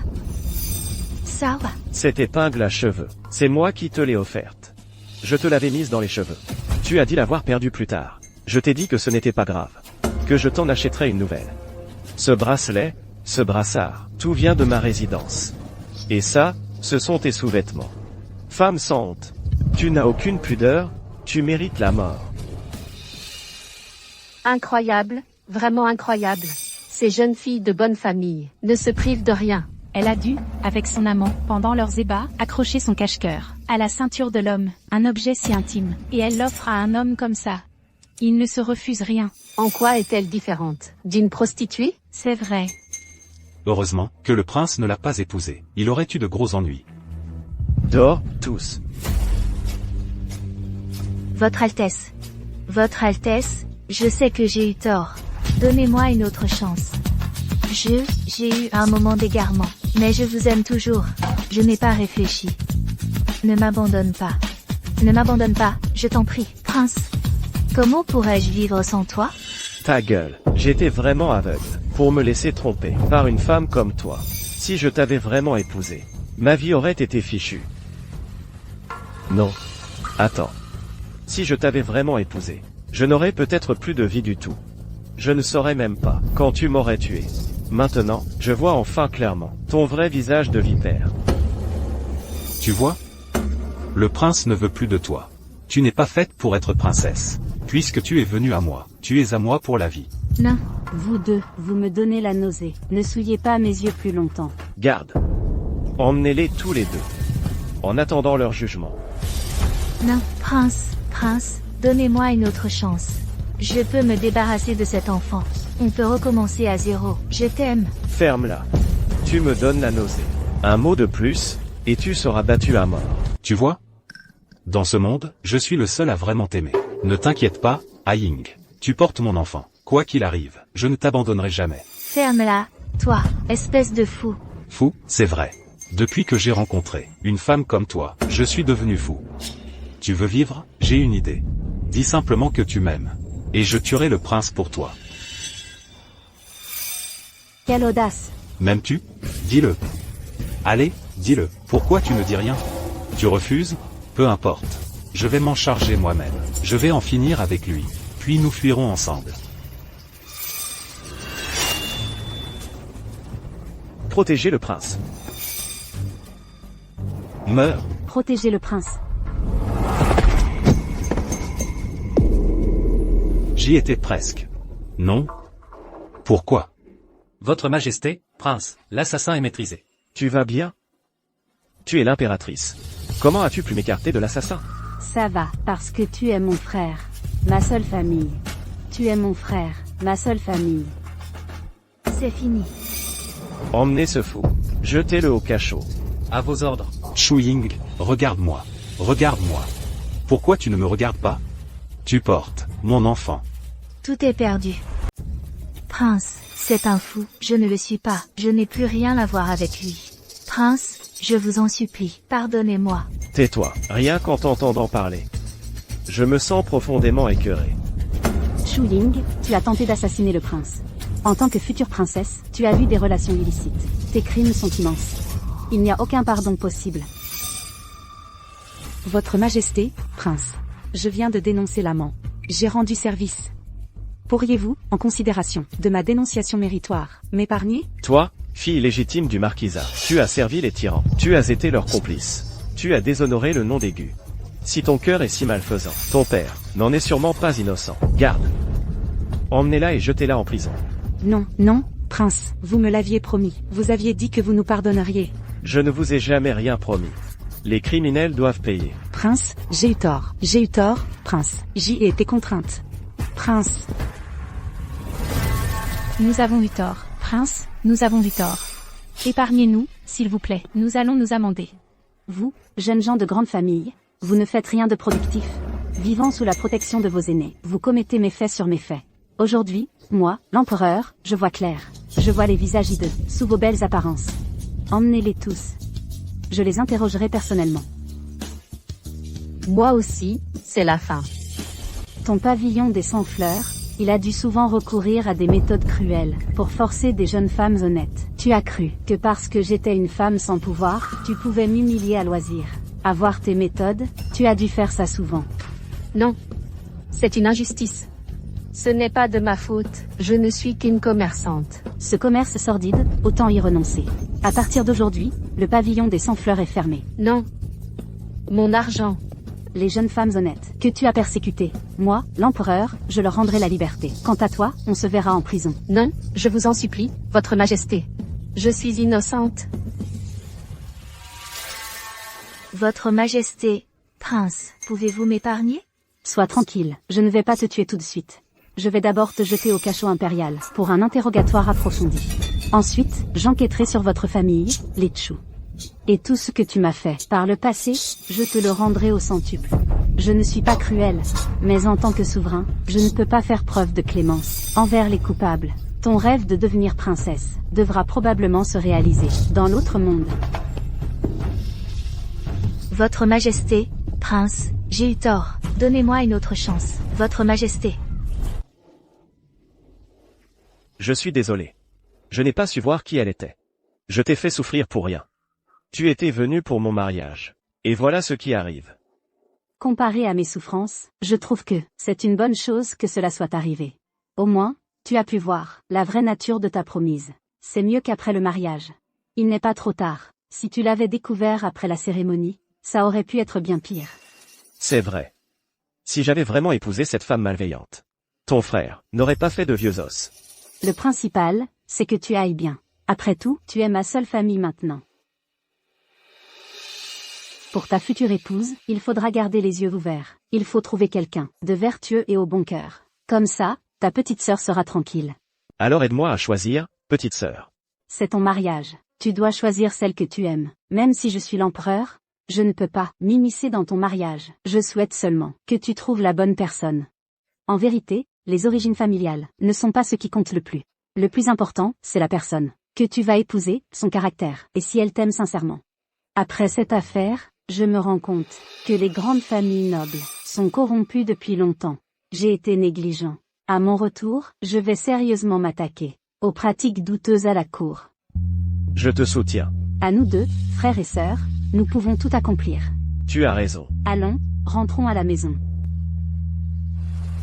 Cette épingle à cheveux, c'est moi qui te l'ai offerte. Je te l'avais mise dans les cheveux. Tu as dit l'avoir perdue plus tard. Je t'ai dit que ce n'était pas grave. Que je t'en achèterais une nouvelle. Ce bracelet, ce brassard, tout vient de ma résidence. Et ça, ce sont tes sous-vêtements. Femme sans honte. Tu n'as aucune pudeur, tu mérites la mort. Incroyable, vraiment incroyable. Ces jeunes filles de bonne famille ne se privent de rien. Elle a dû, avec son amant, pendant leurs ébats, accrocher son cache-cœur à la ceinture de l'homme, un objet si intime, et elle l'offre à un homme comme ça. Il ne se refuse rien. En quoi est-elle différente d'une prostituée? C'est vrai. Heureusement que le prince ne l'a pas épousée. Il aurait eu de gros ennuis. Dehors, tous. Votre Altesse. Votre Altesse, je sais que j'ai eu tort. Donnez-moi une autre chance. J'ai eu un moment d'égarement. Mais je vous aime toujours. Je n'ai pas réfléchi. Ne m'abandonne pas. Ne m'abandonne pas, je t'en prie, prince. Comment pourrais-je vivre sans toi? Ta gueule, j'étais vraiment aveugle, pour me laisser tromper, par une femme comme toi. Si je t'avais vraiment épousé, ma vie aurait été fichue. Non. Attends. Si je t'avais vraiment épousé, je n'aurais peut-être plus de vie du tout. Je ne saurais même pas quand tu m'aurais tué. Maintenant, je vois enfin clairement ton vrai visage de vipère. Tu vois? Le prince ne veut plus de toi. Tu n'es pas faite pour être princesse. Puisque tu es venue à moi, tu es à moi pour la vie. Non. Vous deux, vous me donnez la nausée. Ne souillez pas mes yeux plus longtemps. Garde. Emmenez-les tous les deux. En attendant leur jugement. Non. Prince, donnez-moi une autre chance. Je peux me débarrasser de cet enfant. On peut recommencer à zéro. Je t'aime. Ferme-la. Tu me donnes la nausée. Un mot de plus, et tu seras battu à mort. Tu vois? Dans ce monde, je suis le seul à vraiment t'aimer. Ne t'inquiète pas, Aing. Tu portes mon enfant. Quoi qu'il arrive, je ne t'abandonnerai jamais. Ferme-la, toi, espèce de fou. Fou, c'est vrai. Depuis que j'ai rencontré une femme comme toi, je suis devenu fou. Tu veux vivre? J'ai une idée. Dis simplement que tu m'aimes. Et je tuerai le prince pour toi. Quelle audace! M'aimes-tu? Dis-le. Allez, dis-le. Pourquoi tu ne dis rien? Tu refuses? Peu importe. Je vais m'en charger moi-même. Je vais en finir avec lui. Puis nous fuirons ensemble. Protégez le prince. Meurs. Protégez le prince. J'y étais presque. Non? Pourquoi? Votre Majesté, prince, l'assassin est maîtrisé. Tu vas bien? Tu es l'impératrice. Comment as-tu pu m'écarter de l'assassin? Ça va, parce que tu es mon frère. Ma seule famille. Tu es mon frère, ma seule famille. C'est fini. Emmenez ce fou. Jetez-le au cachot. À vos ordres. Shu Ying, regarde-moi. Regarde-moi. Pourquoi tu ne me regardes pas? Tu portes mon enfant. Tout est perdu. Prince, c'est un fou. Je ne le suis pas. Je n'ai plus rien à voir avec lui. Prince, je vous en supplie, pardonnez-moi. Tais-toi, rien qu'en t'entendant parler. Je me sens profondément écœuré. Shu Ying, tu as tenté d'assassiner le prince. En tant que future princesse, tu as eu des relations illicites. Tes crimes sont immenses. Il n'y a aucun pardon possible. Votre Majesté, prince. Je viens de dénoncer l'amant. J'ai rendu service. Pourriez-vous, en considération de ma dénonciation méritoire, m'épargner? Toi, fille légitime du marquisat, tu as servi les tyrans. Tu as été leur complice. Tu as déshonoré le nom d'Aigu. Si ton cœur est si malfaisant, ton père n'en est sûrement pas innocent. Garde. Emmenez-la et jetez-la en prison. Non, non, prince, vous me l'aviez promis. Vous aviez dit que vous nous pardonneriez. Je ne vous ai jamais rien promis. Les criminels doivent payer. Prince, j'ai eu tort. J'ai eu tort, prince. J'y ai été contrainte. Prince. Nous avons eu tort. Prince, nous avons eu tort. Épargnez-nous, s'il vous plaît. Nous allons nous amender. Vous, jeunes gens de grande famille, vous ne faites rien de productif. Vivant sous la protection de vos aînés, vous commettez méfaits sur méfaits. Aujourd'hui, moi, l'empereur, je vois clair. Je vois les visages hideux, sous vos belles apparences. Emmenez-les tous. Je les interrogerai personnellement. Moi aussi, c'est la fin. Ton pavillon des 100 fleurs, il a dû souvent recourir à des méthodes cruelles, pour forcer des jeunes femmes honnêtes. Tu as cru que parce que j'étais une femme sans pouvoir, tu pouvais m'humilier à loisir. Avoir tes méthodes, tu as dû faire ça souvent. Non. C'est une injustice. Ce n'est pas de ma faute, je ne suis qu'une commerçante. Ce commerce sordide, autant y renoncer. À partir d'aujourd'hui, le pavillon des 100 fleurs est fermé. Non. Mon argent. Les jeunes femmes honnêtes, que tu as persécutées. Moi, l'empereur, je leur rendrai la liberté. Quant à toi, on se verra en prison. Non, je vous en supplie, votre majesté. Je suis innocente. Votre Majesté, prince, pouvez-vous m'épargner? Sois tranquille, je ne vais pas te tuer tout de suite. Je vais d'abord te jeter au cachot impérial, pour un interrogatoire approfondi. Ensuite, j'enquêterai sur votre famille, les Chu. Et tout ce que tu m'as fait par le passé, je te le rendrai au centuple. Je ne suis pas cruel, mais en tant que souverain, je ne peux pas faire preuve de clémence envers les coupables. Ton rêve de devenir princesse devra probablement se réaliser dans l'autre monde. Votre Majesté, prince, j'ai eu tort. Donnez-moi une autre chance, votre Majesté. Je suis désolé. Je n'ai pas su voir qui elle était. Je t'ai fait souffrir pour rien. Tu étais venu pour mon mariage. Et voilà ce qui arrive. Comparé à mes souffrances, je trouve que c'est une bonne chose que cela soit arrivé. Au moins, tu as pu voir la vraie nature de ta promise. C'est mieux qu'après le mariage. Il n'est pas trop tard. Si tu l'avais découvert après la cérémonie, ça aurait pu être bien pire. C'est vrai. Si j'avais vraiment épousé cette femme malveillante, ton frère n'aurait pas fait de vieux os. Le principal, c'est que tu ailles bien. Après tout, tu es ma seule famille maintenant. Pour ta future épouse, il faudra garder les yeux ouverts. Il faut trouver quelqu'un de vertueux et au bon cœur. Comme ça, ta petite sœur sera tranquille. Alors aide-moi à choisir, petite sœur. C'est ton mariage. Tu dois choisir celle que tu aimes. Même si je suis l'empereur, je ne peux pas m'immiscer dans ton mariage. Je souhaite seulement que tu trouves la bonne personne. En vérité, les origines familiales ne sont pas ce qui compte le plus. Le plus important, c'est la personne que tu vas épouser, son caractère, et si elle t'aime sincèrement. Après cette affaire, je me rends compte que les grandes familles nobles sont corrompues depuis longtemps. J'ai été négligent. À mon retour, je vais sérieusement m'attaquer aux pratiques douteuses à la cour. Je te soutiens. À nous deux, frères et sœurs, nous pouvons tout accomplir. Tu as raison. Allons, rentrons à la maison.